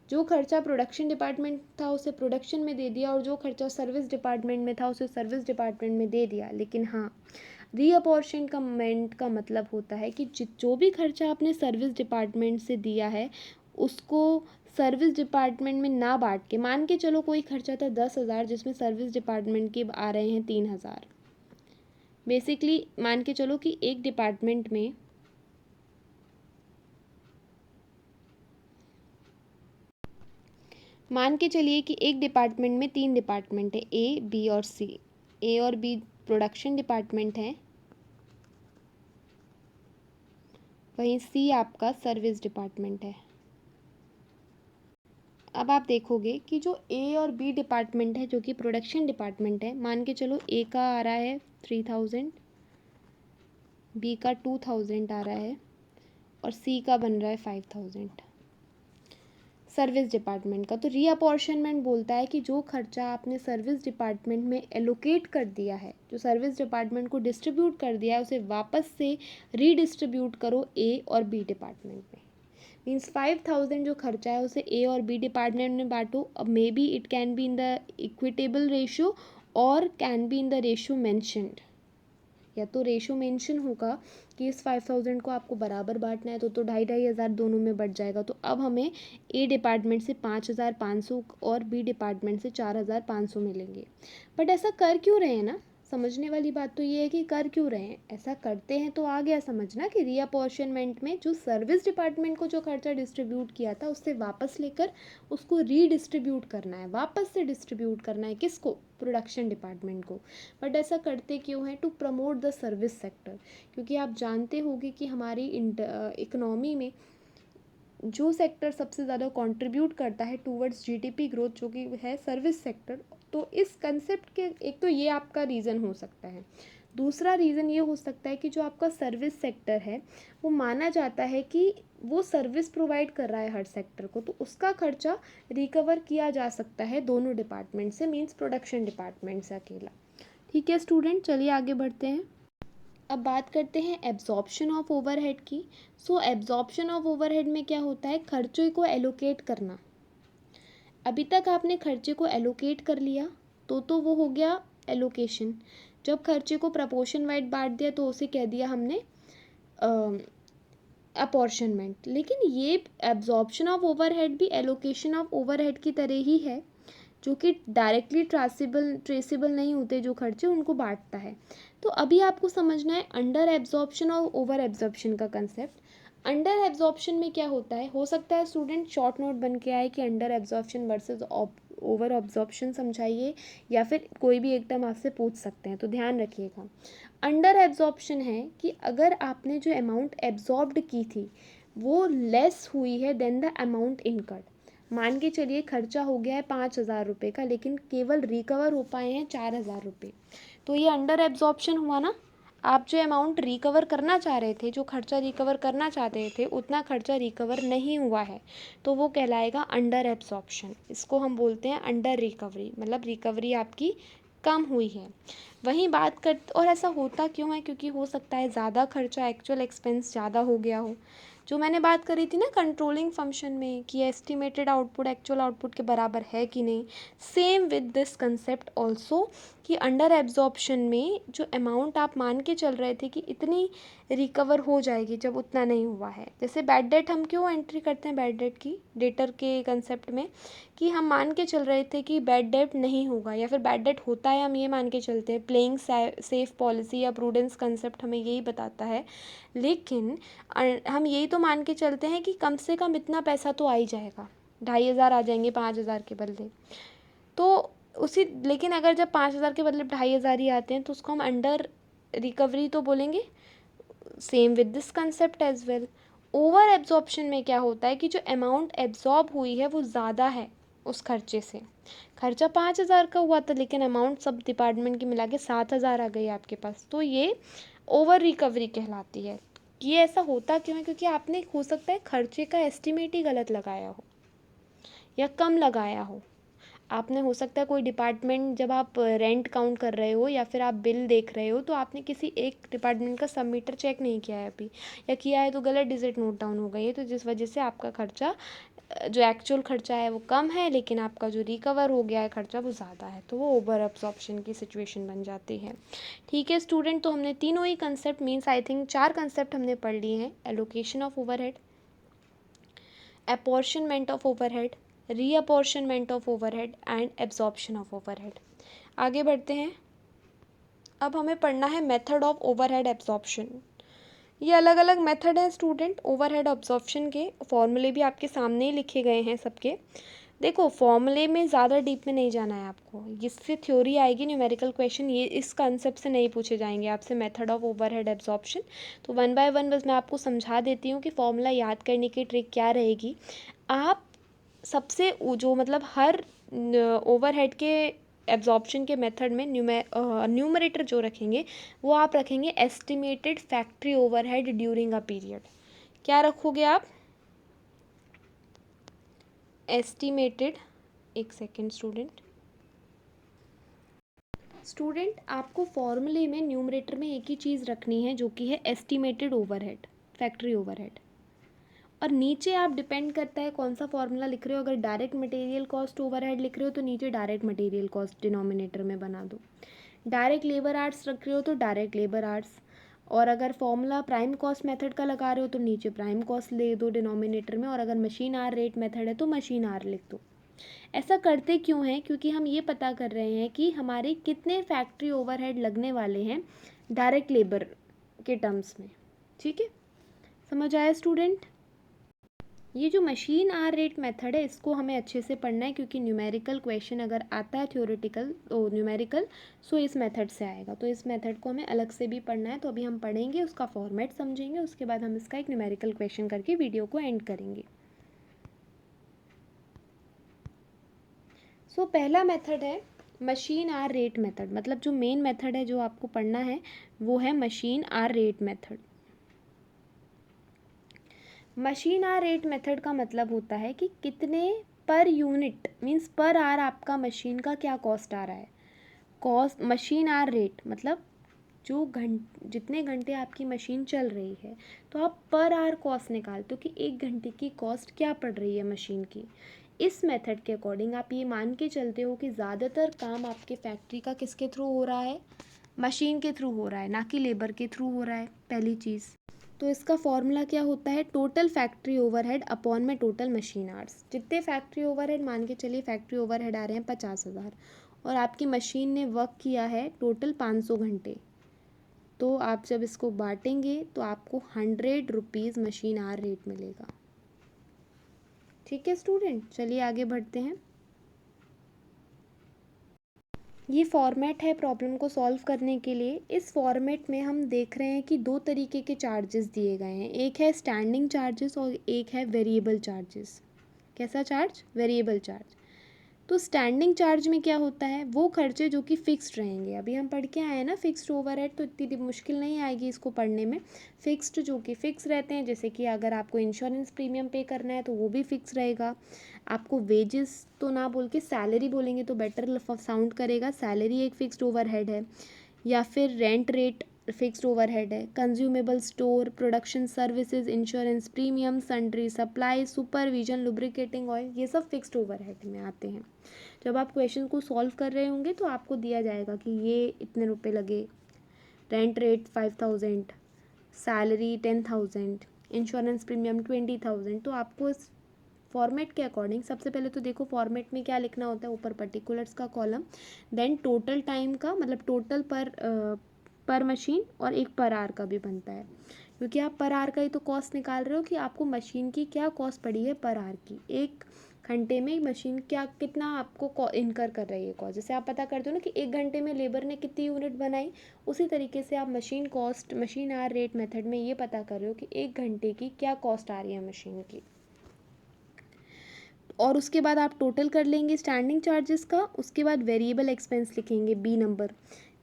जो खर्चा प्रोडक्शन डिपार्टमेंट था उसे प्रोडक्शन में दे दिया और जो खर्चा सर्विस डिपार्टमेंट में था उसे सर्विस डिपार्टमेंट में दे दिया। लेकिन हाँ, रीअपॉर्शनमेंट का मतलब होता है कि जो भी खर्चा आपने सर्विस डिपार्टमेंट से दिया है उसको सर्विस डिपार्टमेंट में ना बांट के, मान के चलो कोई खर्चा था 10,000 जिसमें सर्विस डिपार्टमेंट के आ रहे हैं 3,000। बेसिकली मान के चलो कि एक डिपार्टमेंट में मान के चलिए कि एक डिपार्टमेंट में 3 डिपार्टमेंट है, ए बी और सी। ए और बी प्रोडक्शन डिपार्टमेंट है, वहीं सी आपका सर्विस डिपार्टमेंट है। अब आप देखोगे कि जो ए और बी डिपार्टमेंट है जो कि प्रोडक्शन डिपार्टमेंट है, मान के चलो ए का आ रहा है 3,000, बी का 2,000 आ रहा है और सी का बन रहा है 5,000 सर्विस डिपार्टमेंट का। तो रीअपॉर्शनमेंट बोलता है कि जो खर्चा आपने सर्विस डिपार्टमेंट में एलोकेट कर दिया है, जो सर्विस डिपार्टमेंट को डिस्ट्रीब्यूट कर दिया है, उसे वापस से रीडिस्ट्रीब्यूट करो ए और बी डिपार्टमेंट में। मीन्स 5,000 जो खर्चा है उसे ए और बी डिपार्टमेंट में बांटो। अब may be it can be in the equitable ratio और can be in the ratio mentioned, या तो रेशो मेंशन होगा कि इस 5,000 को आपको बराबर बांटना है तो 2,500 दोनों में बढ़ जाएगा। तो अब हमें ए डिपार्टमेंट से 5,500 और बी डिपार्टमेंट से 4,500 मिलेंगे। बट ऐसा कर क्यों रहे हैं ना, समझने वाली बात तो ये है कि कर क्यों रहे हैं। ऐसा करते हैं तो आ गया समझना कि रीअपॉर्शनमेंट में जो सर्विस डिपार्टमेंट को जो खर्चा डिस्ट्रीब्यूट किया था उससे वापस लेकर उसको रीडिस्ट्रीब्यूट करना है, वापस से डिस्ट्रीब्यूट करना है। किसको? प्रोडक्शन डिपार्टमेंट को। बट ऐसा करते क्यों है? To promote the service sector. क्योंकि आप जानते होंगे कि हमारी इकोनॉमी में जो सेक्टर सबसे ज़्यादा कंट्रीब्यूट करता है टूवर्ड्स जीडीपी ग्रोथ, जो कि है सर्विस सेक्टर। तो इस कंसेप्ट के एक तो ये आपका रीज़न हो सकता है। दूसरा रीज़न ये हो सकता है कि जो आपका सर्विस सेक्टर है वो माना जाता है कि वो सर्विस प्रोवाइड कर रहा है हर सेक्टर को, तो उसका खर्चा रिकवर किया जा सकता है दोनों डिपार्टमेंट से, मीन्स प्रोडक्शन डिपार्टमेंट से अकेला। ठीक है स्टूडेंट, चलिए आगे बढ़ते हैं। अब बात करते हैं एब्जॉर्प्शन ऑफ ओवरहेड की। सो एब्जॉर्प्शन ऑफ ओवरहेड में क्या होता है? खर्चे को एलोकेट करना। अभी तक आपने खर्चे को एलोकेट कर लिया तो वो हो गया एलोकेशन। जब खर्चे को प्रपोर्शन वाइज बांट दिया तो उसे कह दिया हमने अपॉर्शनमेंट। लेकिन ये एब्जॉर्प्शन ऑफ ओवरहेड भी एलोकेशन ऑफ ओवरहेड की तरह ही है, जो कि डायरेक्टली ट्रेसेबल नहीं होते जो खर्चे, उनको बांटता है। तो अभी आपको समझना है अंडर एब्जॉर्प्शन और ओवर एब्जॉर्प्शन का कंसेप्ट। अंडर एब्जॉर्प्शन में क्या होता है? हो सकता है स्टूडेंट शॉर्ट नोट बन के आए कि under absorption versus over absorption समझाइए, या फिर कोई भी एक टर्म आपसे पूछ सकते हैं, तो ध्यान रखिएगा। अंडर एब्जॉर्प्शन है कि अगर आपने जो अमाउंट एब्जॉर्ब्ड की थी वो लेस हुई है देन द अमाउंट इनकर्ड। मान के चलिए खर्चा हो गया है 5,000 रुपये का, लेकिन केवल रिकवर हो पाए हैं 4,000 रुपये, तो ये अंडर एब्जॉर्प्शन हुआ ना। आप जो अमाउंट रिकवर करना चाह रहे थे, जो खर्चा रिकवर करना चाहते थे, उतना खर्चा रिकवर नहीं हुआ है, तो वो कहलाएगा अंडर एब्जॉर्प्शन। इसको हम बोलते हैं अंडर रिकवरी, मतलब रिकवरी आपकी कम हुई है। वहीं बात कर, और ऐसा होता क्यों है, क्योंकि हो सकता है ज़्यादा खर्चा, एक्चुअल एक्सपेंस ज़्यादा हो गया हो। जो मैंने बात करी थी ना कंट्रोलिंग फंक्शन में कि एस्टिमेटेड आउटपुट एक्चुअल आउटपुट के बराबर है कि नहीं, same with this concept also कि अंडर एब्जॉर्प्शन में जो अमाउंट आप मान के चल रहे थे कि इतनी रिकवर हो जाएगी, जब उतना नहीं हुआ है। जैसे बैड डेट हम क्यों एंट्री करते हैं बैड डेट की, डेटर के कंसेप्ट में, कि हम मान के चल रहे थे कि बैड डेट नहीं होगा, या फिर बैड डेट होता है हम ये मान के चलते हैं। प्लेइंग सेफ पॉलिसी या प्रूडेंस कंसेप्ट हमें यही बताता है। लेकिन हम यही तो मान के चलते हैं कि कम से कम इतना पैसा तो आ ही जाएगा, 2,500 आ जाएंगे 5,000 के बदले। तो उसी, लेकिन अगर जब 5,000 के बदले 2,500 ही आते हैं तो उसको हम अंडर रिकवरी तो बोलेंगे। Same with this concept as well. Over absorption में क्या होता है कि जो अमाउंट एब्जॉर्ब हुई है वो ज़्यादा है उस खर्चे से। खर्चा 5,000 का हुआ था, लेकिन अमाउंट सब डिपार्टमेंट की मिला के 7,000 आ गई आपके पास, तो ये ओवर रिकवरी कहलाती है। ये ऐसा होता क्यों है, क्योंकि आपने हो सकता है खर्चे का एस्टिमेट ही गलत लगाया हो या कम लगाया हो। आपने हो सकता है कोई डिपार्टमेंट, जब आप रेंट काउंट कर रहे हो या फिर आप बिल देख रहे हो, तो आपने किसी एक डिपार्टमेंट का सबमीटर चेक नहीं किया है अभी, या किया है तो गलत डिजिट नोट डाउन हो गई है, तो जिस वजह से आपका खर्चा, जो एक्चुअल खर्चा है वो कम है, लेकिन आपका जो रिकवर हो गया है खर्चा वो ज़्यादा है, तो वो ओवर एब्जॉर्प्शन की सिचुएशन बन जाती है। ठीक है स्टूडेंट, तो हमने तीनों ही concept, means I think 4 concept हमने पढ़ लिए हैं। Allocation of overhead, apportionment of overhead, reapportionment of overhead and absorption of overhead. आगे बढ़ते हैं। अब हमें पढ़ना है मेथड ऑफ ओवरहेड एब्जॉर्प्शन। ये अलग अलग मेथड हैं स्टूडेंट ओवरहेड एब्जॉर्प्शन के। फॉर्मूले भी आपके सामने ही लिखे गए हैं सबके। देखो फॉर्मूले में ज़्यादा डीप में नहीं जाना है आपको, इससे थ्योरी आएगी, न्यूमेरिकल क्वेश्चन ये इस कंसेप्ट से नहीं पूछे जाएंगे आपसे, मेथड ऑफ ओवरहेड एब्जॉर्प्शन। तो वन बाय वन बस मैं आपको समझा देती हूँ कि फॉर्मूला याद करने की ट्रिक क्या रहेगी। आप सबसे जो मतलब हर ओवरहेड के एब्जॉर्प्शन के मेथड में न्यूमरेटर जो रखेंगे वो आप रखेंगे estimated factory overhead during a period. क्या रखोगे आप? एस्टिमेटेड, एक सेकेंड स्टूडेंट आपको फॉर्मूले में न्यूमरेटर में एक ही चीज़ रखनी है, जो कि है एस्टिमेटेड ओवरहेड, फैक्ट्री ओवरहेड। और नीचे आप डिपेंड करता है कौन सा फॉर्मूला लिख रहे हो। अगर डायरेक्ट मटेरियल कॉस्ट ओवरहेड लिख रहे हो तो नीचे डायरेक्ट मटेरियल कॉस्ट डिनोमिनेटर में बना दो। डायरेक्ट लेबर आर्ट्स रख रहे हो तो डायरेक्ट लेबर आर्ट्स। और अगर फॉर्मूला प्राइम कॉस्ट मेथड का लगा रहे हो तो नीचे प्राइम कॉस्ट ले दो डिनोमिनेटर में, और अगर मशीन आर रेट मेथड है तो मशीन आर लिख दो। ऐसा करते क्यों हैं? क्योंकि हम ये पता कर रहे हैं कि हमारे कितने फैक्ट्री ओवरहेड लगने वाले हैं डायरेक्ट लेबर के टर्म्स में। ठीक है, समझ आया स्टूडेंट? ये जो मशीन आर रेट मेथड है इसको हमें अच्छे से पढ़ना है, क्योंकि न्यूमेरिकल क्वेश्चन अगर आता है थ्योरेटिकल न्यूमेरिकल, सो इस मेथड से आएगा, तो इस मेथड को हमें अलग से भी पढ़ना है। तो अभी हम पढ़ेंगे, उसका फॉर्मेट समझेंगे, उसके बाद हम इसका एक न्यूमेरिकल क्वेश्चन करके वीडियो को एंड करेंगे। सो पहला मेथड है मशीन आर रेट मेथड, मतलब जो मेन मेथड है जो आपको पढ़ना है वो है machine hour rate method. Machine hour rate method का मतलब होता है कि कितने per unit, means per hour आपका मशीन का क्या कॉस्ट आ रहा है। कॉस्ट मशीन आर रेट मतलब जो जितने घंटे आपकी मशीन चल रही है, तो आप पर आवर कॉस्ट निकालते हो कि एक घंटे की कॉस्ट क्या पड़ रही है मशीन की। इस मेथड के अकॉर्डिंग आप ये मान के चलते हो कि ज़्यादातर काम आपके फैक्ट्री का किसके थ्रू हो रहा है, मशीन के थ्रू हो रहा है, ना कि लेबर के थ्रू हो रहा है, पहली चीज़। तो इसका फॉर्मूला क्या होता है? टोटल फैक्ट्री ओवरहेड अपॉन में टोटल मशीन आवर्स। जितने फैक्ट्री ओवरहेड मान के चलिए, फैक्ट्री ओवरहेड आ रहे हैं 50,000 और आपकी मशीन ने वर्क किया है टोटल 500 घंटे, तो आप जब इसको बांटेंगे तो आपको 100 रुपीज़ मशीन आवर रेट मिलेगा। ठीक है स्टूडेंट, चलिए आगे बढ़ते हैं। ये फॉर्मेट है प्रॉब्लम को सॉल्व करने के लिए। इस फॉर्मेट में हम देख रहे हैं कि दो तरीके के चार्जेस दिए गए हैं, एक है स्टैंडिंग चार्जेस और एक है वेरिएबल चार्जेस। कैसा चार्ज? Variable charge. तो स्टैंडिंग चार्ज में क्या होता है, वो खर्चे जो कि फिक्स्ड रहेंगे। अभी हम पढ़ के आए हैं ना फिक्स्ड ओवरहेड, तो इतनी मुश्किल नहीं आएगी इसको पढ़ने में। फिक्स्ड जो कि फिक्स रहते हैं, जैसे कि अगर आपको इंश्योरेंस प्रीमियम पे करना है तो वो भी फिक्स रहेगा। आपको वेजेस तो ना बोल के सैलरी बोलेंगे तो बेटर साउंड करेगा। सैलरी एक फिक्स्ड ओवरहेड है, या फिर रेंट रेट फिक्स्ड ओवरहेड है। Consumable store, production services, insurance premium, sundry supply, supervision, lubricating oil, ये सब फिक्स्ड ओवरहेड में आते हैं। जब आप क्वेश्चन को सॉल्व कर रहे होंगे तो आपको दिया जाएगा कि ये इतने रुपए लगे, rent rate 5000, salary 10000, insurance premium 20000। तो आपको इस फॉर्मेट के अकॉर्डिंग सबसे पहले तो देखो फॉर्मेट में क्या लिखना होता है, ऊपर पर्टिकुलर्स का कॉलम, देन टोटल टाइम का, मतलब टोटल पर मशीन, और एक पर आवर का भी बनता है, क्योंकि आप पर आवर का ही तो कॉस्ट निकाल रहे हो कि आपको मशीन की क्या कॉस्ट पड़ी है पर आवर की। एक घंटे में मशीन क्या कितना आपको इनकर कर रही है कॉस्ट, जैसे आप पता करते हो ना कि एक घंटे में लेबर ने कितनी यूनिट बनाई, उसी तरीके से आप machine cost, machine hour rate method में ये पता कर रहे हो कि एक घंटे की क्या कॉस्ट आ रही है मशीन की। और उसके बाद आप टोटल कर लेंगे स्टैंडिंग चार्जेस का। उसके बाद वेरिएबल एक्सपेंस लिखेंगे बी नंबर,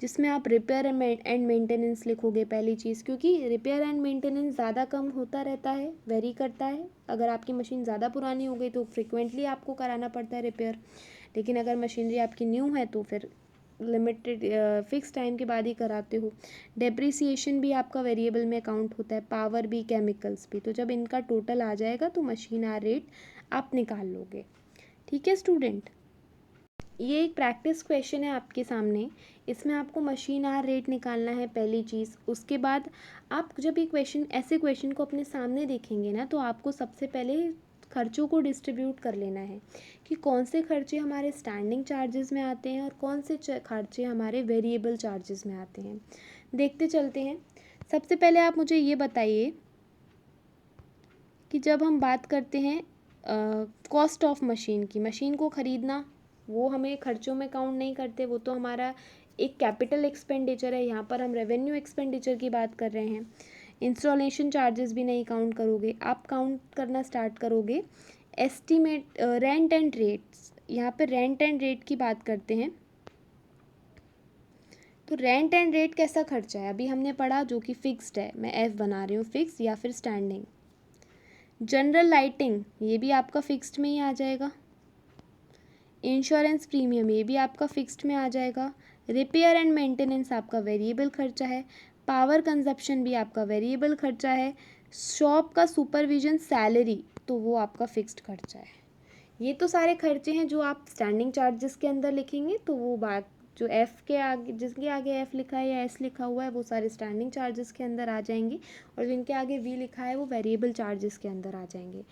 जिसमें आप रिपेयर एंड मेंटेनेंस लिखोगे पहली चीज़, क्योंकि रिपेयर एंड मेंटेनेंस ज़्यादा कम होता रहता है, वेरी करता है। अगर आपकी मशीन ज़्यादा पुरानी हो गई तो फ्रिक्वेंटली आपको कराना पड़ता है रिपेयर, लेकिन अगर मशीनरी आपकी न्यू है तो फिर लिमिटेड फिक्स टाइम के बाद ही कराते हो। डेप्रिसिएशन भी आपका वेरिएबल में अकाउंट होता है, पावर भी, केमिकल्स भी। तो जब इनका टोटल आ जाएगा तो मशीन आवर रेट आप निकाल लोगे। ठीक है स्टूडेंट, ये एक प्रैक्टिस क्वेश्चन है आपके सामने। इसमें आपको मशीन आवर रेट निकालना है पहली चीज़। उसके बाद आप जब ये क्वेश्चन, ऐसे क्वेश्चन को अपने सामने देखेंगे ना, तो आपको सबसे पहले खर्चों को डिस्ट्रीब्यूट कर लेना है कि कौन से खर्चे हमारे स्टैंडिंग चार्जेस में आते हैं और कौन से खर्चे हमारे वेरिएबल चार्जेस में आते हैं। देखते चलते हैं। सबसे पहले आप मुझे ये बताइए कि जब हम बात करते हैं कॉस्ट ऑफ मशीन की, मशीन को ख़रीदना, वो हमें खर्चों में काउंट नहीं करते, वो तो हमारा एक कैपिटल एक्सपेंडिचर है। यहाँ पर हम रेवेन्यू एक्सपेंडिचर की बात कर रहे हैं। इंस्टॉलेशन चार्जेस भी नहीं काउंट करोगे, आप काउंट करना स्टार्ट करोगे एस्टीमेट रेंट एंड रेट्स। यहाँ पे रेंट एंड रेट की बात करते हैं। तो रेंट एंड रेट कैसा खर्चा है, अभी हमने पढ़ा, जो कि फिक्स्ड है। मैं एफ बना रही हूँ, फिक्स या फिर स्टैंडिंग। जनरल लाइटिंग, ये भी आपका फिक्स्ड में ही आ जाएगा। इंश्योरेंस प्रीमियम, ये भी आपका फिक्स्ड में आ जाएगा। रिपेयर एंड मेंटेनेंस आपका वेरिएबल खर्चा है। पावर कंजप्शन भी आपका वेरिएबल खर्चा है। शॉप का सुपरविजन, सैलरी, तो वो आपका फिक्स्ड खर्चा है। ये तो सारे खर्चे हैं जो आप स्टैंडिंग चार्जेस के अंदर लिखेंगे। तो वो बात जो एफ़ के आगे, जिसके आगे एफ़ लिखा है या एस लिखा हुआ है, वो सारे स्टैंडिंग चार्जेस के अंदर आ जाएंगे, और जिनके आगे वी लिखा है वो वेरिएबल चार्जेस के अंदर आ जाएंगे।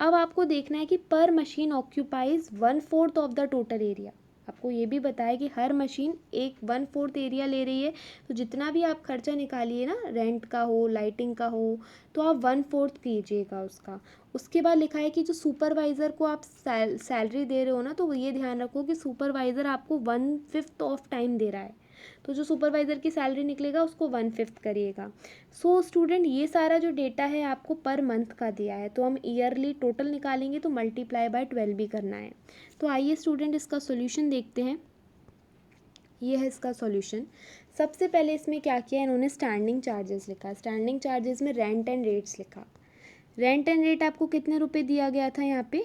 अब आपको देखना है कि पर machine occupies 1/4 of the total area. आपको ये भी बताया कि हर मशीन एक 1/4 एरिया ले रही है, तो जितना भी आप खर्चा निकालिए ना, रेंट का हो, लाइटिंग का हो, तो आप 1/4 कीजिएगा उसका। उसके बाद लिखा है कि जो सुपरवाइज़र को आप सैलरी दे रहे हो ना, तो वो ये ध्यान रखो कि सुपरवाइज़र आपको 1/5 ऑफ टाइम दे रहा है, तो जो सुपरवाइज़र की सैलरी निकलेगा उसको 1/5 करिएगा। सो स्टूडेंट, ये सारा जो डेटा है आपको पर मंथ का दिया है, तो हम ईयरली टोटल निकालेंगे तो मल्टीप्लाई बाय 12 भी करना है। तो आइए स्टूडेंट इसका सोल्यूशन देखते हैं। ये है इसका सॉल्यूशन। सबसे पहले इसमें क्या किया इन्होंने, स्टैंडिंग चार्जेस लिखा। स्टैंडिंग चार्जेस में रेंट एंड रेट्स लिखा। रेंट एंड रेट आपको कितने रुपए दिया गया था यहाँ पे,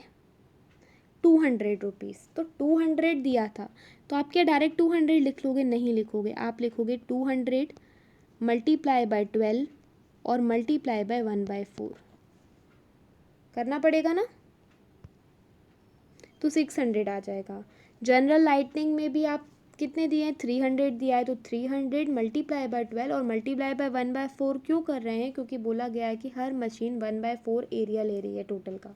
200 रुपीज़। तो 200 दिया था, तो आप क्या डायरेक्ट 200 लिख लोगे, नहीं लिखोगे, आप लिखोगे 200 मल्टीप्लाई बाय 12 और मल्टीप्लाई बाय 1/4 करना पड़ेगा ना, तो 600 आ जाएगा। जनरल लाइटनिंग में भी आप कितने दिए हैं, 300 दिया है, तो 300 मल्टीप्लाई बाय 12 और मल्टीप्लाई बाय 1/4 क्यों कर रहे हैं, क्योंकि बोला गया है कि हर मशीन 1/4 एरिया ले रही है टोटल का।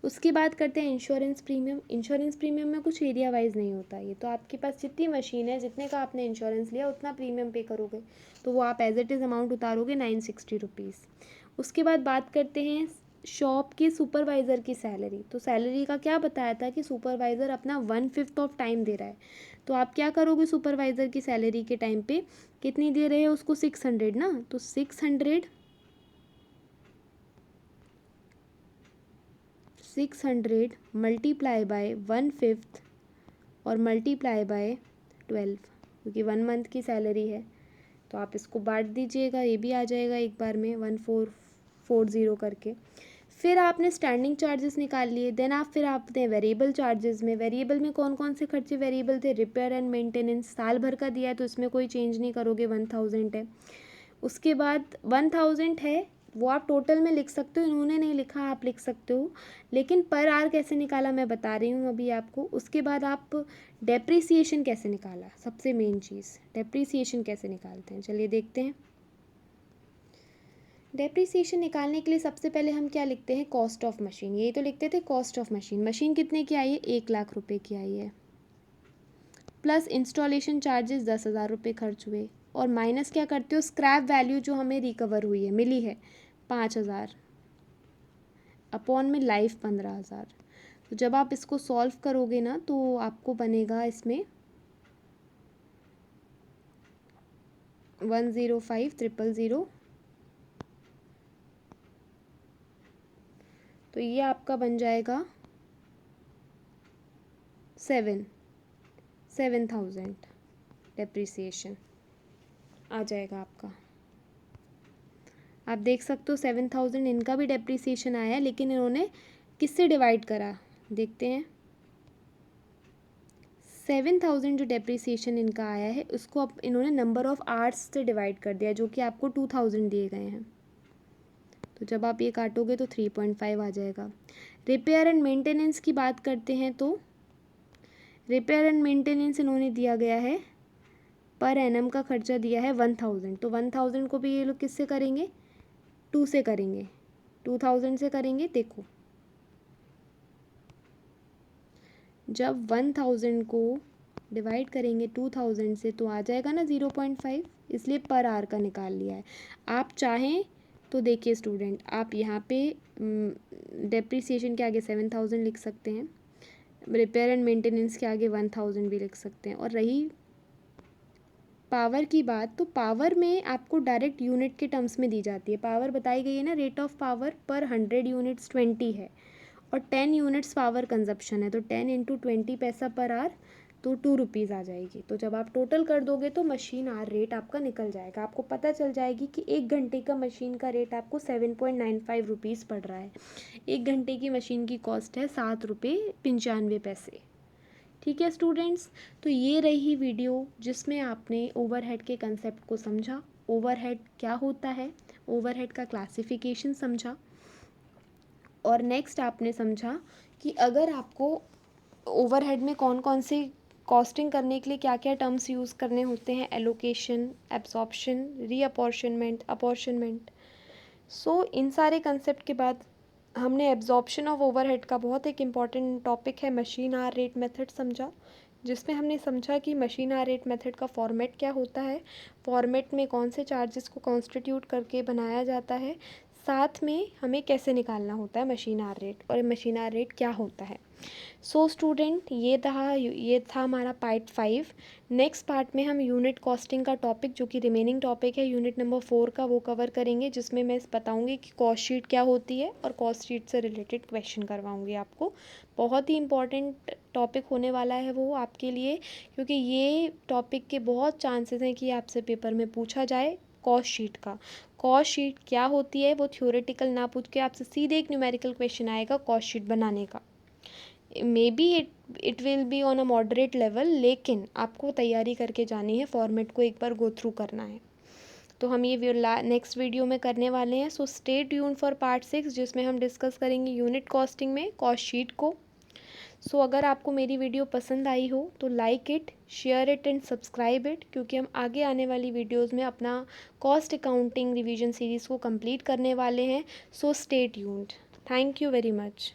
उसकी बात करते हैं इंश्योरेंस प्रीमियम। इंश्योरेंस प्रीमियम में कुछ एरिया वाइज नहीं होता, ये तो आपके पास जितनी मशीन है, जितने का आपने इंश्योरेंस लिया उतना प्रीमियम पे करोगे, तो वो आप एज इट इज़ अमाउंट उतारोगे 960 रुपीज़। उसके बाद बात करते हैं शॉप के सुपरवाइज़र की सैलरी। तो सैलरी का क्या बताया था कि सुपरवाइज़र अपना 1/5 ऑफ टाइम दे रहा है, तो आप क्या करोगे, सुपरवाइज़र की सैलरी के टाइम पे कितनी दे रहे हैं उसको, 600 ना, तो 600 मल्टीप्लाई बाय 1/5 और मल्टीप्लाई बाय 12, क्योंकि 1 मंथ की सैलरी है तो आप इसको बांट दीजिएगा, ये भी आ जाएगा एक बार में 1440 करके। फिर आपने स्टैंडिंग चार्जेस निकाल लिए। देन फिर आपने वेरिएबल चार्जेस में, वेरिएबल में कौन कौन से खर्चे वेरिएबल थे, रिपेयर एंड मेंटेनेंस, साल भर का दिया है तो इसमें कोई चेंज नहीं करोगे, 1000 है। उसके बाद 1000 है वो आप टोटल में लिख सकते हो, इन्होंने नहीं लिखा, आप लिख सकते हो, लेकिन पर आवर कैसे निकाला मैं बता रही हूँ अभी आपको। उसके बाद आप डेप्रीसिएशन कैसे निकाला, सबसे मेन चीज़ डेप्रीसिएशन कैसे निकालते हैं, चलिए देखते हैं। डेप्रीसिएशन निकालने के लिए सबसे पहले हम क्या लिखते हैं, कॉस्ट ऑफ मशीन, यही तो लिखते थे कॉस्ट ऑफ मशीन। मशीन कितने की आई है, 1,00,000 रुपये की आई है, प्लस इंस्टॉलेशन चार्जेस 10,000 रुपये खर्च हुए, और माइनस क्या करते हो, स्क्रैप वैल्यू जो हमें रिकवर हुई है, मिली है 5,000, अपॉन में लाइफ 15,000। तो जब आप इसको सॉल्व करोगे ना तो आपको बनेगा इसमें 105,000। तो ये आपका बन जाएगा 7,000 डेप्रीसिएशन आ जाएगा आपका। आप देख सकते हो 7,000 इनका भी डेप्रीसिएशन आया है, लेकिन इन्होंने किससे डिवाइड करा, देखते हैं। 7,000 जो डेप्रीसिएशन इनका आया है उसको अब इन्होंने नंबर ऑफ़ आवर्स से डिवाइड कर दिया, जो कि आपको 2,000 दिए गए हैं। तो जब आप ये काटोगे तो 3.5 आ जाएगा। रिपेयर एंड मेंटेनेंस की बात करते हैं तो रिपेयर एंड मेंटेनेंस इन्होंने दिया गया है, पर एनम का खर्चा दिया है 1,000। तो 1,000 को भी ये लोग किससे करेंगे, 2 से करेंगे, 2,000 से करेंगे। देखो जब 1,000 को डिवाइड करेंगे 2,000 से तो आ जाएगा ना 0.5, इसलिए पर आवर का निकाल लिया है। आप चाहें तो देखिए स्टूडेंट, आप यहाँ पे डेप्रीसिएशन के आगे 7,000 लिख सकते हैं, रिपेयर एंड मेंटेनेंस के आगे 1,000 भी लिख सकते हैं। और रही पावर की बात, तो पावर में आपको डायरेक्ट यूनिट के टर्म्स में दी जाती है। पावर बताई गई है ना, रेट ऑफ पावर पर 100 यूनिट्स 20 है, और 10 यूनिट्स पावर कंजप्शन है, तो 10 इंटू 20 पैसा पर आवर, तो 2 रुपीज़ आ जाएगी। तो जब आप टोटल कर दोगे तो मशीन आवर रेट आपका निकल जाएगा, आपको पता चल जाएगी कि 1 घंटे का मशीन का रेट आपको 7.95 रुपीज़ पड़ रहा है। 1 घंटे की मशीन की कॉस्ट है 7 रुपये 95 पैसे। ठीक है स्टूडेंट्स, तो ये रही वीडियो जिसमें आपने ओवरहेड के कंसेप्ट को समझा, ओवरहेड क्या होता है, ओवरहेड का क्लासिफिकेशन समझा, और नेक्स्ट आपने समझा कि अगर आपको ओवरहेड में कौन कौन से कॉस्टिंग करने के लिए क्या क्या टर्म्स यूज़ करने होते हैं, एलोकेशन, एब्जॉर्प्शन, रीअपॉर्शनमेंट, अपॉर्शनमेंट। सो इन सारे कंसेप्ट के बाद हमने एब्जॉर्प्शन ऑफ ओवरहेड का बहुत एक इम्पॉर्टेंट टॉपिक है मशीन आवर रेट मेथड समझा, जिसमें हमने समझा कि मशीन आवर रेट मेथड का फॉर्मेट क्या होता है, फॉर्मेट में कौन से चार्जेस को कॉन्स्टिट्यूट करके बनाया जाता है, साथ में हमें कैसे निकालना होता है मशीन आवर रेट, और मशीन आवर रेट क्या होता है। सो स्टूडेंट, ये था हमारा पार्ट 5। नेक्स्ट पार्ट में हम यूनिट कॉस्टिंग का टॉपिक, जो कि रिमेनिंग टॉपिक है यूनिट नंबर 4 का, वो कवर करेंगे, जिसमें मैं बताऊंगी कि कॉस्ट शीट क्या होती है, और कॉस्ट शीट से रिलेटेड क्वेश्चन करवाऊंगी आपको। बहुत ही इंपॉर्टेंट टॉपिक होने वाला है वो आपके लिए, क्योंकि ये टॉपिक के बहुत चांसेस हैं कि आपसे पेपर में पूछा जाए कॉस्ट शीट का। कॉस्ट शीट क्या होती है वो थ्योरेटिकल ना पूछ के आपसे सीधे एक न्यूमेरिकल क्वेश्चन आएगा कॉस्ट शीट बनाने का। मे be it will be on a moderate level, लेकिन आपको तैयारी करके जानी है, फॉर्मेट को एक बार गो थ्रू करना है। तो हम ये नेक्स्ट वीडियो में करने वाले हैं। So stay tune for part 6, जिसमें हम डिस्कस करेंगे यूनिट कॉस्टिंग में कॉस्ट शीट को। सो अगर आपको मेरी वीडियो पसंद आई हो तो like it, share it and subscribe it, क्योंकि हम आगे आने वाली वीडियोज़ में अपना कॉस्ट अकाउंटिंग रिवीजन सीरीज़ को कंप्लीट करने वाले हैं। So stay tuned. Thank you very much.